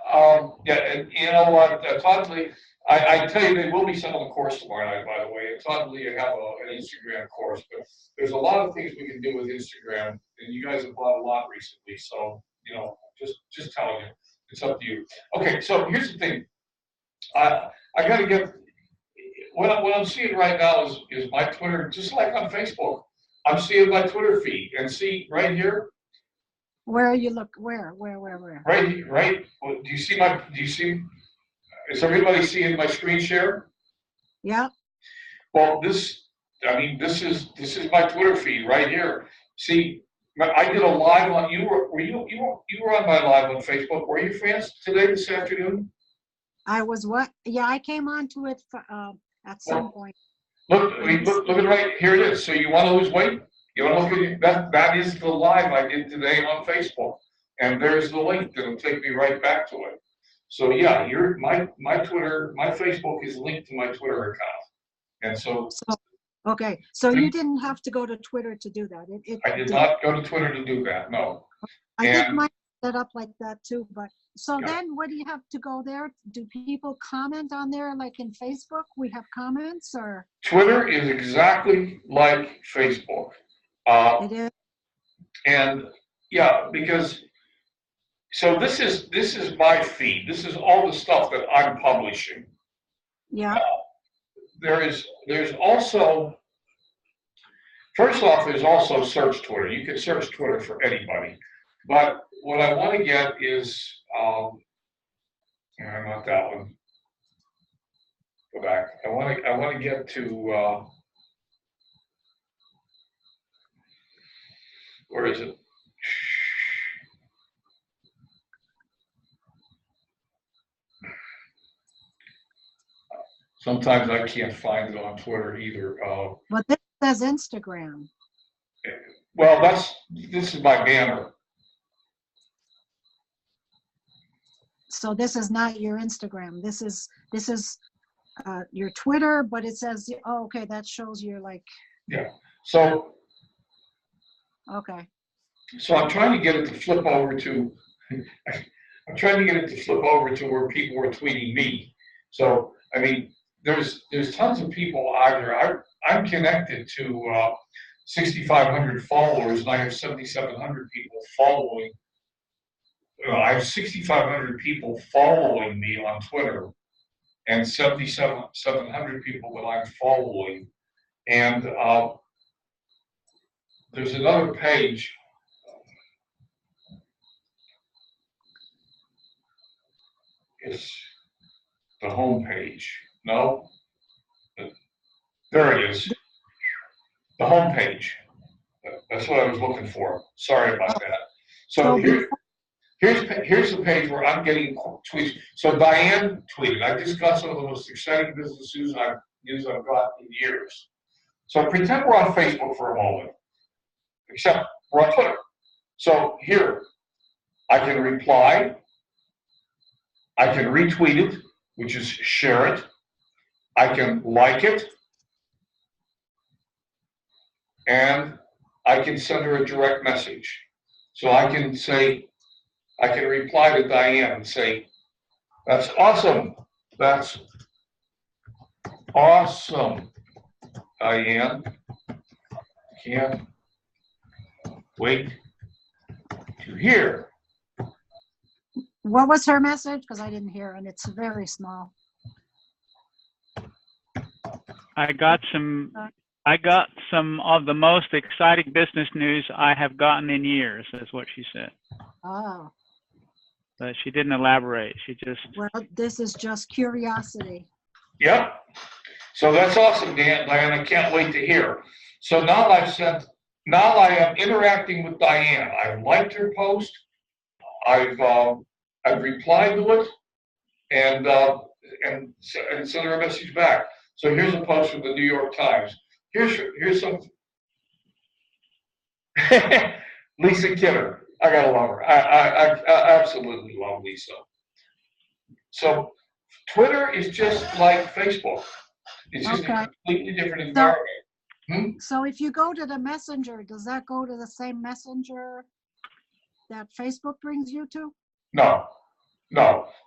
A: And you know what? Toddly, I tell you, they will be selling a course tomorrow night, by the way. Toddly, you have an Instagram course, but there's a lot of things we can do with Instagram, and you guys have bought a lot recently. So, just telling you, it's up to you. Okay, so here's the thing. I got to get what I'm seeing right now is my Twitter, just like on Facebook. I'm seeing my Twitter feed, and see right here.
D: Where you look? Where?
A: Right. Well, do you see? Is everybody seeing my screen share?
D: Yeah.
A: Well, this is my Twitter feed right here. See, I did a live on, you were on my live on Facebook. Were you, France, this afternoon?
D: I was what? Yeah, I came onto it at some point.
A: Look at right, here it is. So you want to lose weight? You want to look at that? That is the live I did today on Facebook. And there's the link that'll take me right back to it. So yeah, my Twitter, my Facebook is linked to my Twitter account. And so
D: Okay, so you didn't have to go to Twitter to do that.
A: I did not go to Twitter to do that, no.
D: I think
A: and-
D: mine set up like that too, but so
A: Yeah.
D: then what do you have to go there? Do people comment on there like in Facebook? We have comments or
A: Twitter is exactly like Facebook.
D: it is?
A: And yeah, because so this is my feed. This is all the stuff that I'm publishing.
D: Yeah,
A: There's also, first off, there's also search Twitter. You can search Twitter for anybody. But what I want to get is, not that one. Go back. I want to get to, where is it? Sometimes I can't find it on Twitter either.
D: but this says Instagram.
A: Well, this is my banner.
D: So this is not your Instagram. This is your Twitter, but it says, oh, okay, that shows you're like,
A: Yeah. So
D: okay.
A: I'm trying to get it to flip over to. I'm trying to get it to flip over to where people were tweeting me. So I mean, there's tons of people out there. I'm connected to 6,500 followers, and I have 7,700 people following. I have 6,500 people following me on Twitter, and 7,700 people that I'm following. And there's another page. It's the home page. No, There it is. The home page. That's what I was looking for. Sorry about that. So here's the page where I'm getting tweets. So Diane tweeted, I just got some of the most exciting business news I've got in years. So pretend we're on Facebook for a moment, except we're on Twitter. So here, I can reply, I can retweet it, which is share it, I can like it, and I can send her a direct message. So I can say, I can reply to Diane and say, that's awesome. That's awesome, Diane. Can't wait to hear.
D: What was her message? Because I didn't hear, and it's very small.
B: I got some of the most exciting business news I have gotten in years, is what she said.
D: Oh,
B: But she didn't elaborate. She just,
D: well, this is just curiosity.
A: Yep. So that's awesome, Diane. I can't wait to hear. So now I am interacting with Diane. I liked her post. I've replied to it and sent her a message back. So here's a post from the New York Times. Here's some Lisa Kidder. I gotta love her. I absolutely love Lisa. So Twitter is just like Facebook. It's just
D: Okay.
A: a completely different environment.
D: So if you go to the messenger, does that go to the same messenger that Facebook brings you to?
A: No.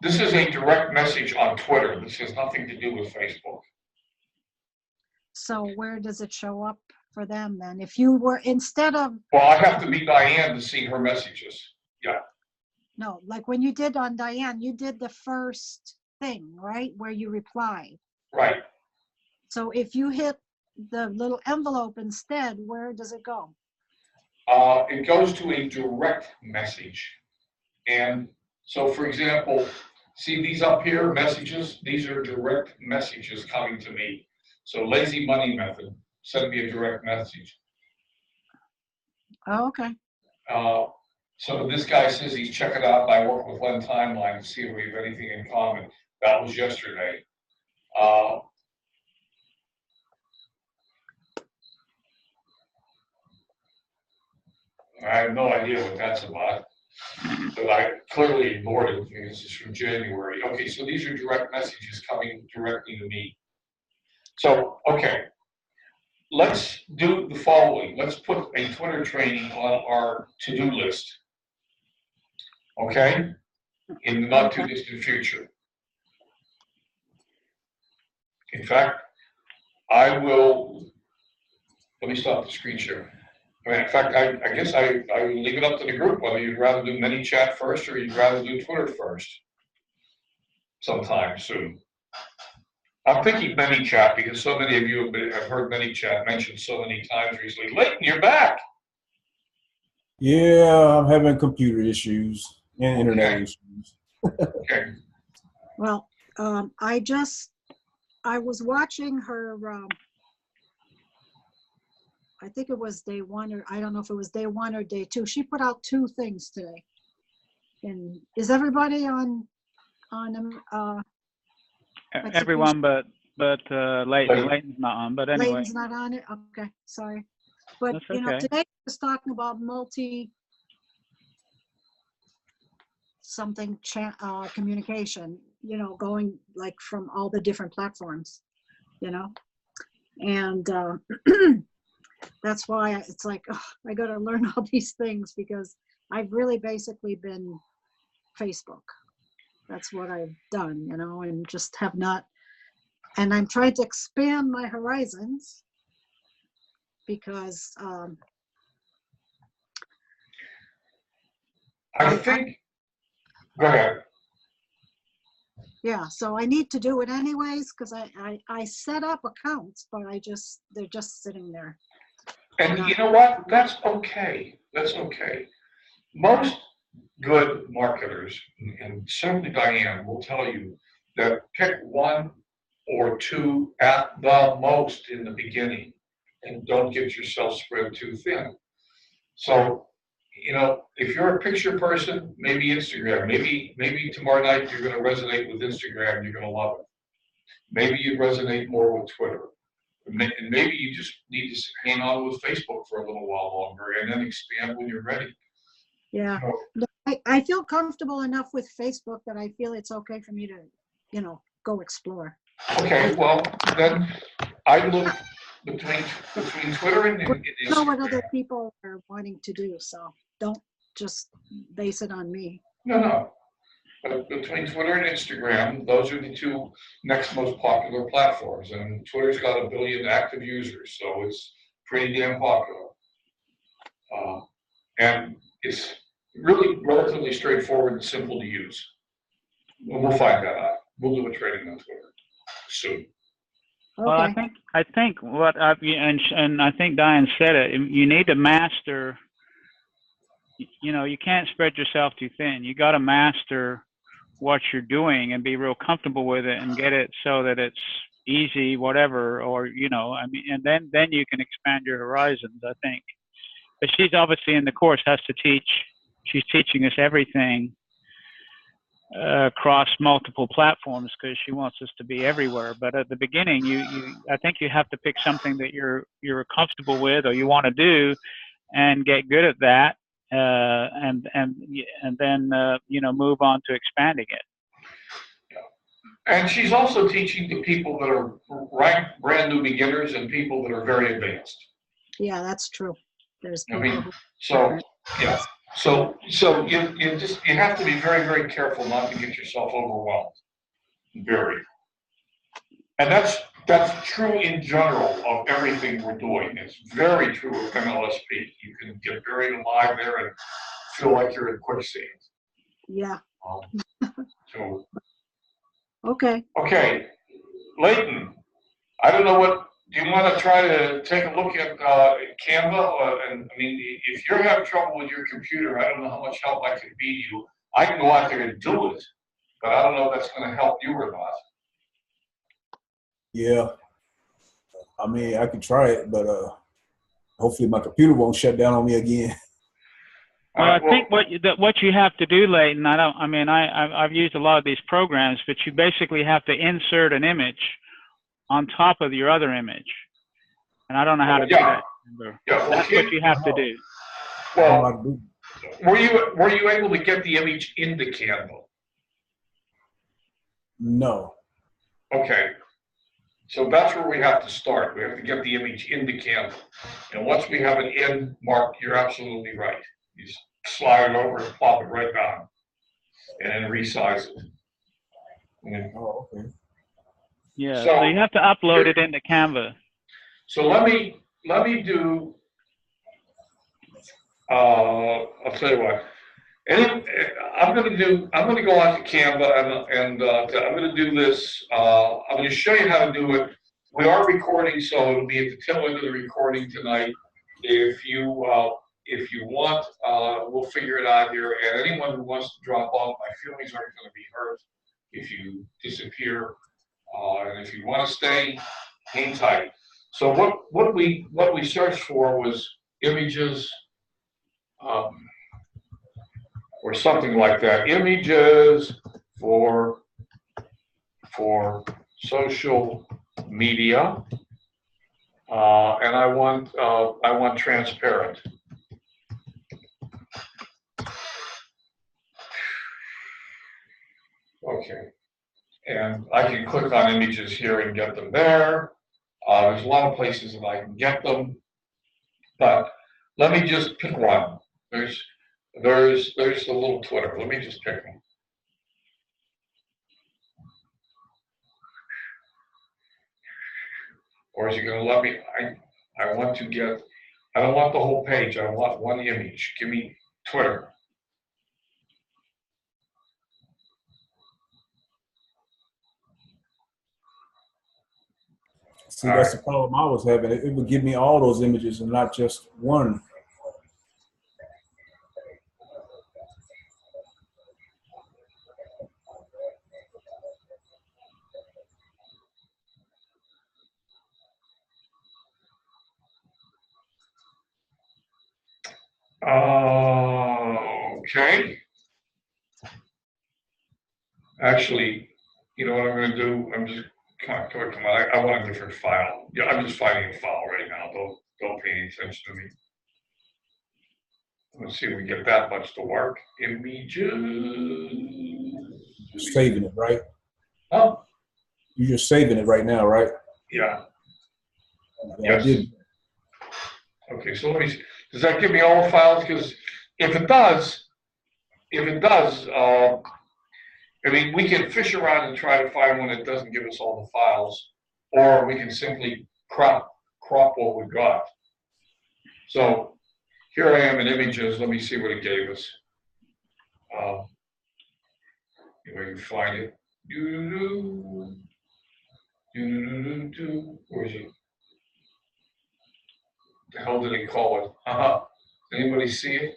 A: This is a direct message on Twitter. This has nothing to do with Facebook.
D: So where does it show up for them then? If you were, instead of,
A: Well, I have to be Diane to see her messages. Yeah.
D: no, like when you did on Diane, you did the first thing, right? Where you replied.
A: Right.
D: So if you hit the little envelope instead, where does it go?
A: It goes to a direct message. And so, for example, see these up here, messages? These are direct messages coming to me. So Lazy Money Method, send me a direct message.
D: Oh, okay.
A: So this guy says he's checking out my work with Len Timeline to see if we have anything in common. That was yesterday. I have no idea what that's about, but I clearly ignored it because it's from January. Okay, so these are direct messages coming directly to me. So, okay, let's do the following. Let's put a Twitter training on our to-do list, okay, in the not too distant future. In fact, I will, let me stop the screen share. I mean, in fact, I guess I will leave it up to the group whether you'd rather do ManyChat first or you'd rather do Twitter first sometime soon. I'm thinking ManyChat because so many of you have heard ManyChat mentioned so many times recently. Leighton, you're back.
C: Yeah, I'm having computer issues and internet
A: Okay.
C: issues.
A: Okay.
D: Well, I was watching her, I think it was day one, or I don't know if it was day one or day two. She put out 2 things today. And is everybody on
B: everyone but Leighton's not on, but anyway.
D: Layton's not on it? Okay, sorry. But,
B: That's
D: you know,
B: okay.
D: today I was talking about communication, you know, going like from all the different platforms, you know? And that's why it's like, oh, I got to learn all these things because I've really basically been Facebook. That's what I've done, you know, and just have not. And I'm trying to expand my horizons because
A: I think, go ahead.
D: yeah, so I need to do it anyways because I set up accounts, but they're just sitting there.
A: And you know what? That's okay. That's okay. Most good marketers, and certainly Diane will tell you that pick 1 or or two at the most in the beginning, and don't get yourself spread too thin. So, you know, if you're a picture person, maybe Instagram. Maybe tomorrow night you're going to resonate with Instagram. You're going to love it. Maybe you resonate more with Twitter. And maybe you just need to hang on with Facebook for a little while longer and then expand when you're ready.
D: Yeah.
A: So,
D: No, I feel comfortable enough with Facebook that I feel it's okay for me to, you know, go explore.
A: okay, well, then I look between Twitter and
D: I know what other
A: Instagram.
D: people are wanting to do, so don't just base it on me.
A: No. But between Twitter and Instagram, those are the two next most popular platforms. And Twitter's got 1 billion active users, so it's pretty damn popular. And it's really relatively straightforward and simple to use. We'll find that out. We'll do a training on Twitter soon.
B: Well, I
D: Okay.
B: think what I've, and I think Diane said it, you need to master, you know, you can't spread yourself too thin. You got to master what you're doing and be real comfortable with it and get it so that it's easy, whatever, or, you know, I mean, and then you can expand your horizons, I think. But she's obviously in the course has to teach, she's teaching us everything across multiple platforms because she wants us to be everywhere. But at the beginning, I think you have to pick something that you're comfortable with or you want to do and get good at that. And then you know, move on to expanding it.
A: And she's also teaching to people that are brand new beginners and people that are very advanced.
D: Yeah, that's true. There's
A: I
D: people
A: mean,
D: who
A: so, yeah. So you have to be very, very careful not to get yourself overwhelmed. Very. And that's true in general of everything we're doing. It's very true of MLSP. You can get buried alive there and feel like you're in quicksand.
D: yeah.
A: So,
D: Okay.
A: okay, Leighton, I don't know what, do you want to try to take a look at Canva? And I mean, if you're having trouble with your computer, I don't know how much help I can be to you. I can go out there and do it, but I don't know if that's going to help you or not.
C: Yeah. I mean, I could try it, but hopefully my computer won't shut down on me again.
B: Well, I think what you have to do, Leighton, I've used a lot of these programs, but you basically have to insert an image on top of your other image. And I don't know how to do that.
A: Yeah, well,
B: that's what you have to do.
A: Well, were you able to get the image into Canva?
C: No.
A: Okay. So that's where we have to start. We have to get the image into Canva. And once we have it in, Mark, you're absolutely right. You slide it over and plop it right down and then resize it.
C: Oh, okay.
B: Yeah, so you have to upload it into Canva.
A: So let me do, I'll tell you what. I'm going to go on to Canva and I'm going to do this. I'm going to show you how to do it. We are recording, so it'll be at the tail end of the recording tonight. If you want, we'll figure it out here. And anyone who wants to drop off, my feelings aren't going to be hurt if you disappear. And if you want to stay, hang tight. So what we searched for was images. Or something like that. Images for social media, and I want transparent. Okay, and I can click on images here and get them there. There's a lot of places that I can get them, but let me just pick one. There's the little Twitter. Let me just pick one. Or is he going to let me? I want to get. I don't want the whole page. I want one image. Give me Twitter.
C: See, that's the problem I was having. It would give me all those images and not just one.
A: Okay. Actually, you know what I'm gonna do? I'm just, come on, I want a different file. Yeah, I'm just finding a file right now. Don't pay any attention to me. Let's see if we get that much to work. Images.
C: You're saving it, right?
A: Oh,
C: You're just saving it right now, right?
A: yeah.
C: Yeah, I
A: Yes.
C: did.
A: Okay, so let me see. Does that give me all the files? Because if it does, I mean, we can fish around and try to find one that doesn't give us all the files, or we can simply crop what we got. So here I am in images. Let me see what it gave us. If I can find it. Where is it? The hell did he call it? Anybody see it?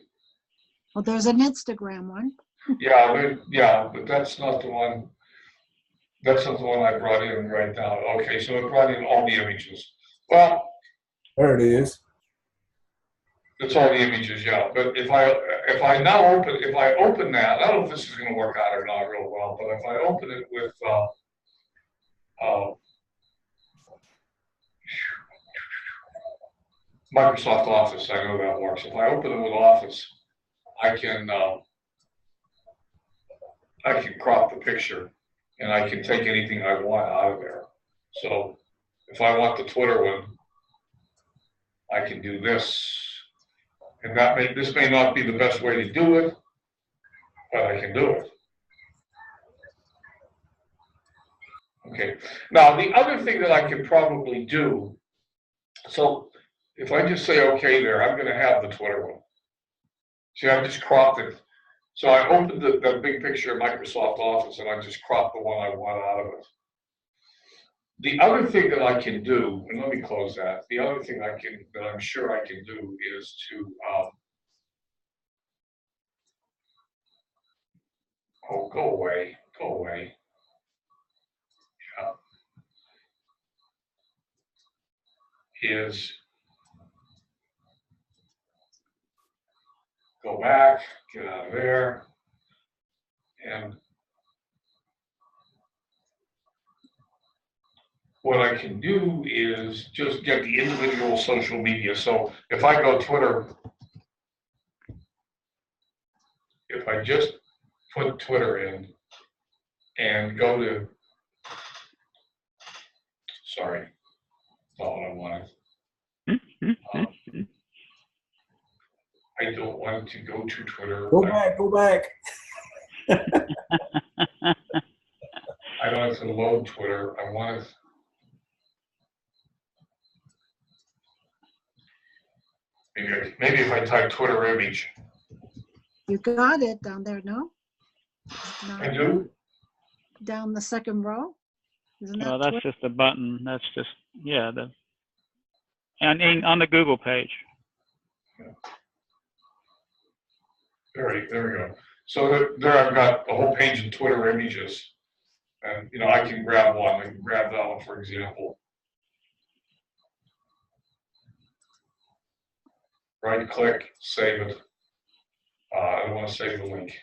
D: Well, there's an Instagram one.
A: Yeah, but that's not the one. That's not the one I brought in right now. Okay, so it brought in all the images. Well,
C: There it is.
A: it's all the images, yeah. But if I open that, I don't know if this is going to work out or not real well. But if I open it with Microsoft Office, I know that works. If I open it with Office, I can crop the picture, and I can take anything I want out of there. So if I want the Twitter one, I can do this. And this may not be the best way to do it, but I can do it. Okay. Now, the other thing that I could probably do, so if I just say okay there, I'm going to have the Twitter one. See, I just cropped it. So I opened the big picture of Microsoft Office, and I just cropped the one I want out of it. The other thing that I can do, and let me close that. The other thing that I'm sure I can do is to go away. Is go back, get out of there, and what I can do is just get the individual social media. So if I go Twitter, if I just put Twitter in and go to, sorry, that's not what I wanted. I don't want to go to Twitter.
C: Go back.
A: I don't have to load Twitter. I want to. Maybe if I type Twitter image.
D: You got it down there, no?
A: I do?
D: Down the second row? Isn't that
B: Well, that's
D: Twitter?
B: just a button. That's just, yeah, and on the Google page.
A: There we go. So there I've got a whole page of Twitter images. And, I can grab one. I can grab that one, for example. Right click, save it. I don't want to save the link.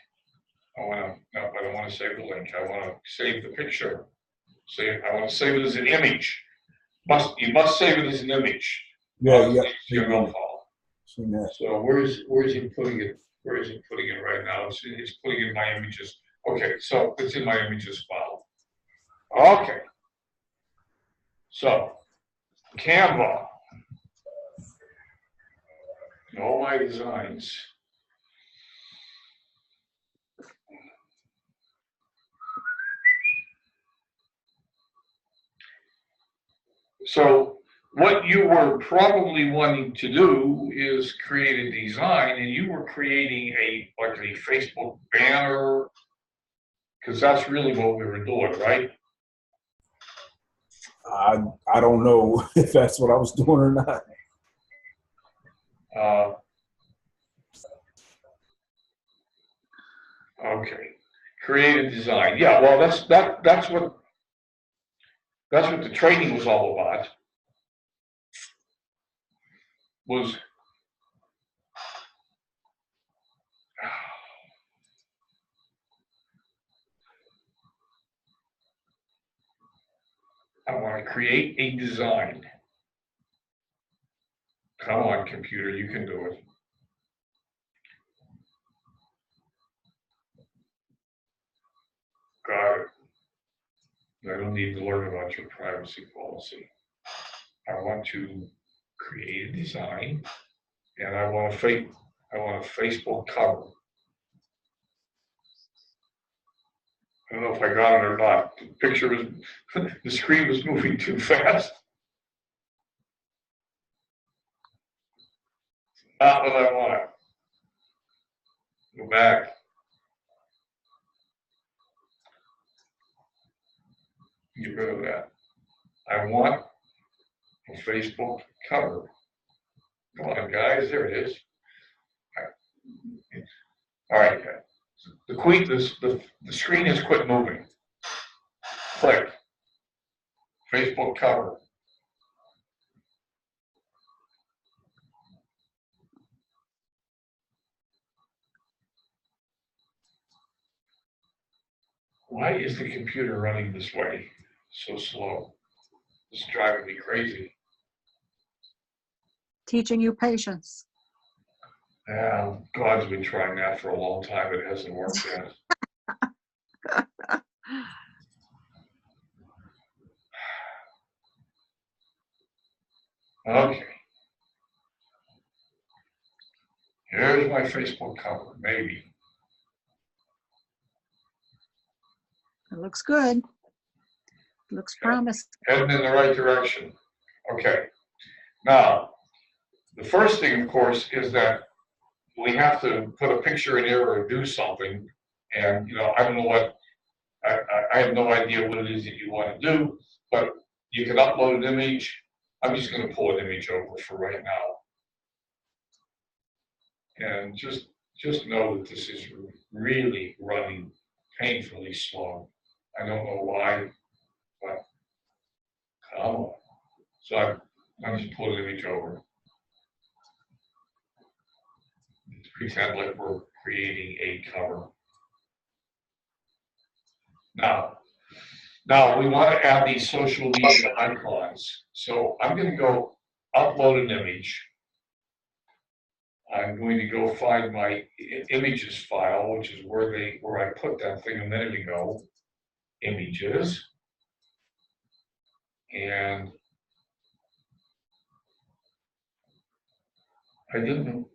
A: I don't want to save the link. I want to save the picture. I want to save it as an image. You must save it as an image.
C: Yeah.
A: HTML file.
C: Seen that.
A: So where is he putting it? Where is he putting it right now? It's putting it in my images. Okay, so it's in my images file. Okay. So Canva. All my designs. So what you were probably wanting to do is create a design, and you were creating a Facebook banner, because that's really what we were doing, right?
C: I don't know if that's what I was doing or not.
A: Okay, create a design. Yeah, well, that's what the training was all about. Was I want to create a design. Come on, computer, you can do it. Got it. I don't need to learn about your privacy policy. I want to create a design, and I want a Facebook cover. I don't know if I got it or not. The picture was, the screen was moving too fast. Not what I want. Go back. Get rid of that. I want a Facebook cover. Come on, guys, there it is. All right, guys. The screen has quit moving. Click. Facebook cover. Why is the computer running this way so slow? It's driving me crazy.
D: Teaching you patience.
A: God's been trying that for a long time. It hasn't worked yet. Okay. Here's my Facebook cover, maybe.
D: It looks good. Looks promising.
A: Heading in the right direction. Okay. Now, the first thing, of course, is that we have to put a picture in here or do something. And, I don't know what, I have no idea what it is that you want to do, but you can upload an image. I'm just going to pull an image over for right now. And just know that this is really running painfully slow. I don't know why, but come on. So I'm just pulling an image over. Let's pretend like we're creating a cover. Now we want to add these social media icons. So I'm going to go upload an image. I'm going to go find my images file, which is where I put that thing a minute ago. Images. And I didn't,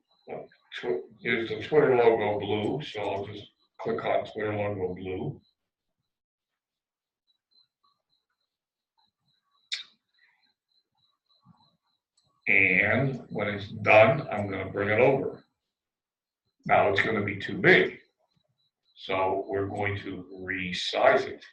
A: here's the Twitter logo blue, so I'll just click on Twitter logo blue. And when it's done, I'm going to bring it over. Now it's going to be too big. So we're going to resize it.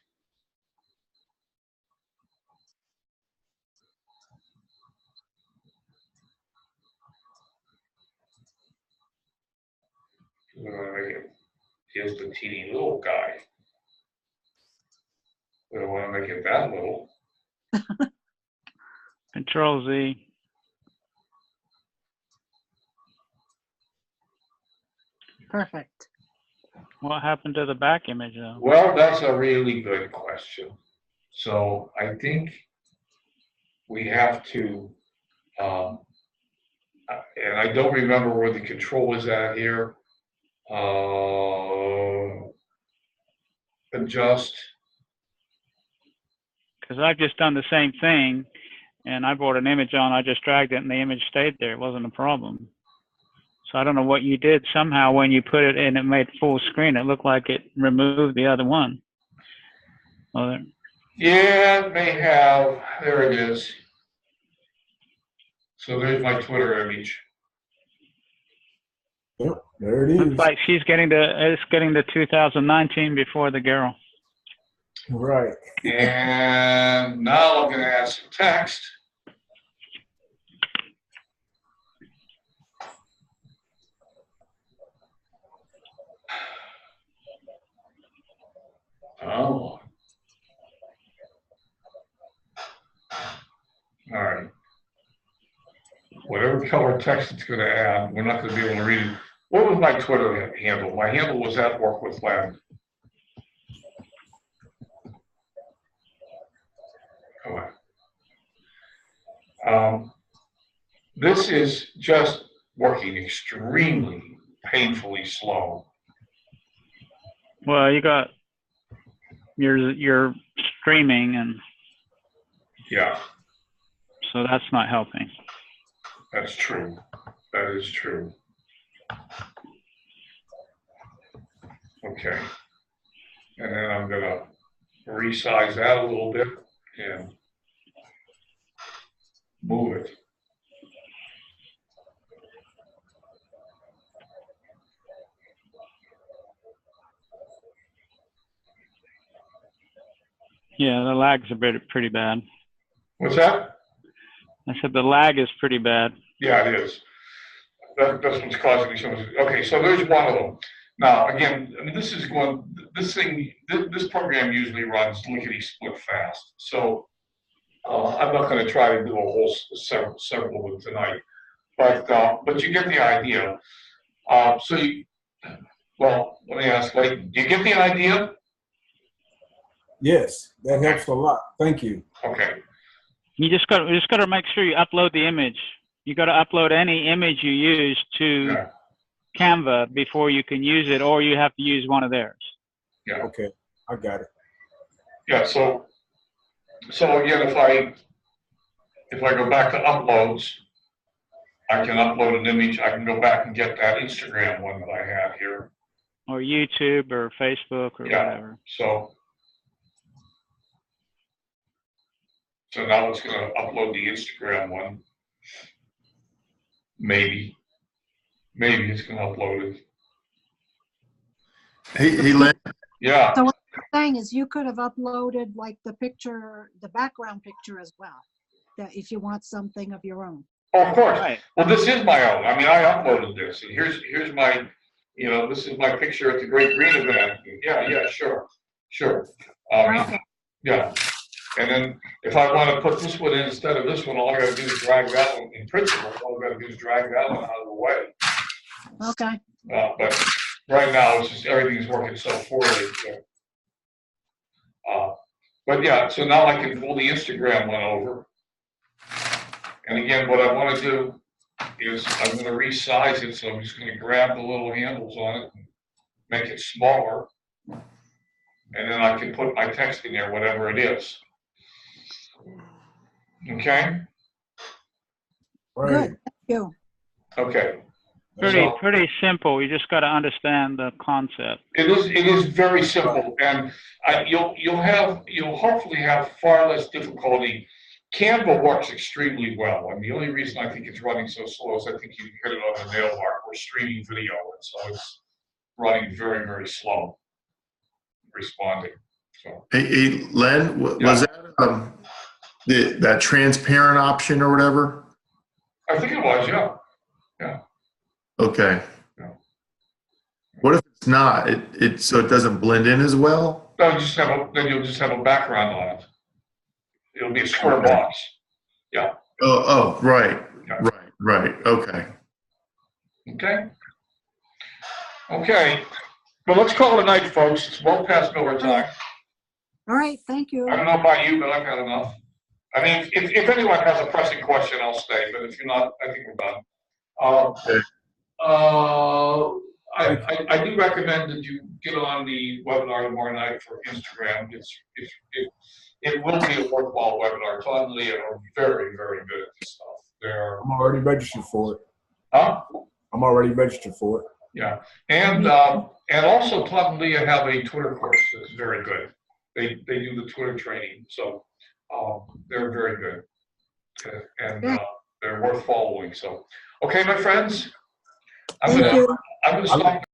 A: Here's the teeny little guy. We don't want to make it that little.
B: Control Z.
D: Perfect.
B: What happened to the back image though?
A: Well, that's a really good question. So I think we have to, and I don't remember where the control is at here. Adjust.
B: Because I've just done the same thing, and I brought an image on. I just dragged it, and the image stayed there. It wasn't a problem. So I don't know what you did. Somehow, when you put it in, it made full screen. It looked like it removed the other one. Well,
A: Yeah, it may have. There it is. So there's my Twitter image.
C: Yep, there it is.
B: looks like it's getting to 2019 before the girl.
C: Right.
A: And now I'm going to add some text. Oh. All right. Whatever color text it's going to add, we're not going to be able to read it. What was my Twitter handle? My handle was @WorkWithLen. Come on. This is just working extremely painfully slow.
B: Well, you got your streaming, and
A: Yeah,
B: so that's not helping.
A: that's true. That is true. Okay. And then I'm gonna resize that a little bit and move it.
B: Yeah, the lag's pretty bad.
A: What's that?
B: I said the lag is pretty bad.
A: Yeah, it is. That's what's causing me so much. Okay, so there's one of them. Now, again, I mean, this program usually runs lickety split fast. So I'm not going to try to do a whole several of them tonight, but you get the idea. Well, let me ask, like, do you get the idea?
C: Yes, that helps a lot. Thank you.
A: Okay.
B: You just got to make sure you upload the image. You got to upload any image you use to
A: Yeah.
B: Canva before you can use it, or you have to use one of theirs.
A: Yeah.
C: Okay, I got it.
A: Yeah. So again, if I go back to uploads, I can upload an image. I can go back and get that Instagram one that I have here.
B: Or YouTube or Facebook or
A: Yeah.
B: whatever.
A: So now it's going to upload the Instagram one. Maybe it's going to upload it.
E: Hey, Len.
A: Yeah.
D: So what I'm saying is you could have uploaded like the picture, the background picture as well, that if you want something of your own.
A: Oh, of course.
B: Right.
A: Well, this is my own. I mean, I uploaded this, and here's my, this is my picture at the Great Green event. Yeah, sure.
D: Okay.
A: Yeah. And then if I want to put this one in instead of this one, all I got to do is drag that one. In principle, all I got to do is drag that one out of the way.
D: Okay.
A: But right now, it's just everything's working so poorly. But yeah, so now I can pull the Instagram one over. And again, what I want to do is I'm going to resize it. So I'm just going to grab the little handles on it and make it smaller. And then I can put my text in there, whatever it is. Okay?
C: Right.
D: Good. Thank you.
A: Okay.
B: Pretty simple. You just got to understand the concept.
A: It is very simple, and you'll hopefully have far less difficulty. Canva works extremely well, and the only reason I think it's running so slow is I think you hit it on the nail mark. We're streaming video, and so it's running very, very slow responding. So
E: Hey, Len, was that that transparent option or whatever?
A: I think it was, yeah.
E: Okay.
A: Yeah.
E: What if it's not? So it doesn't blend in as well?
A: No, then you'll just have a background on it. It'll be a square
E: Okay.
A: box. Yeah.
E: Oh, right.
A: Yeah.
E: Right. Okay.
A: Okay. But let's call it a night, folks. It's well past Miller time.
D: All right. Thank you.
A: I don't know about you, but I've had enough. I mean, if anyone has a pressing question, I'll stay. But if you're not, I think we're done.
E: Okay.
A: I do recommend that you get on the webinar tomorrow night for Instagram. It will be a worthwhile webinar. Todd and Leah are very, very good at this stuff.
C: I'm already registered for it.
A: Huh?
C: I'm already registered for it.
A: Yeah, and also Todd and Leah have a Twitter course that's very good. They do the Twitter training, so they're very good, and they're worth following. So, okay, my friends, I'm
D: Thank you.
A: gonna stop.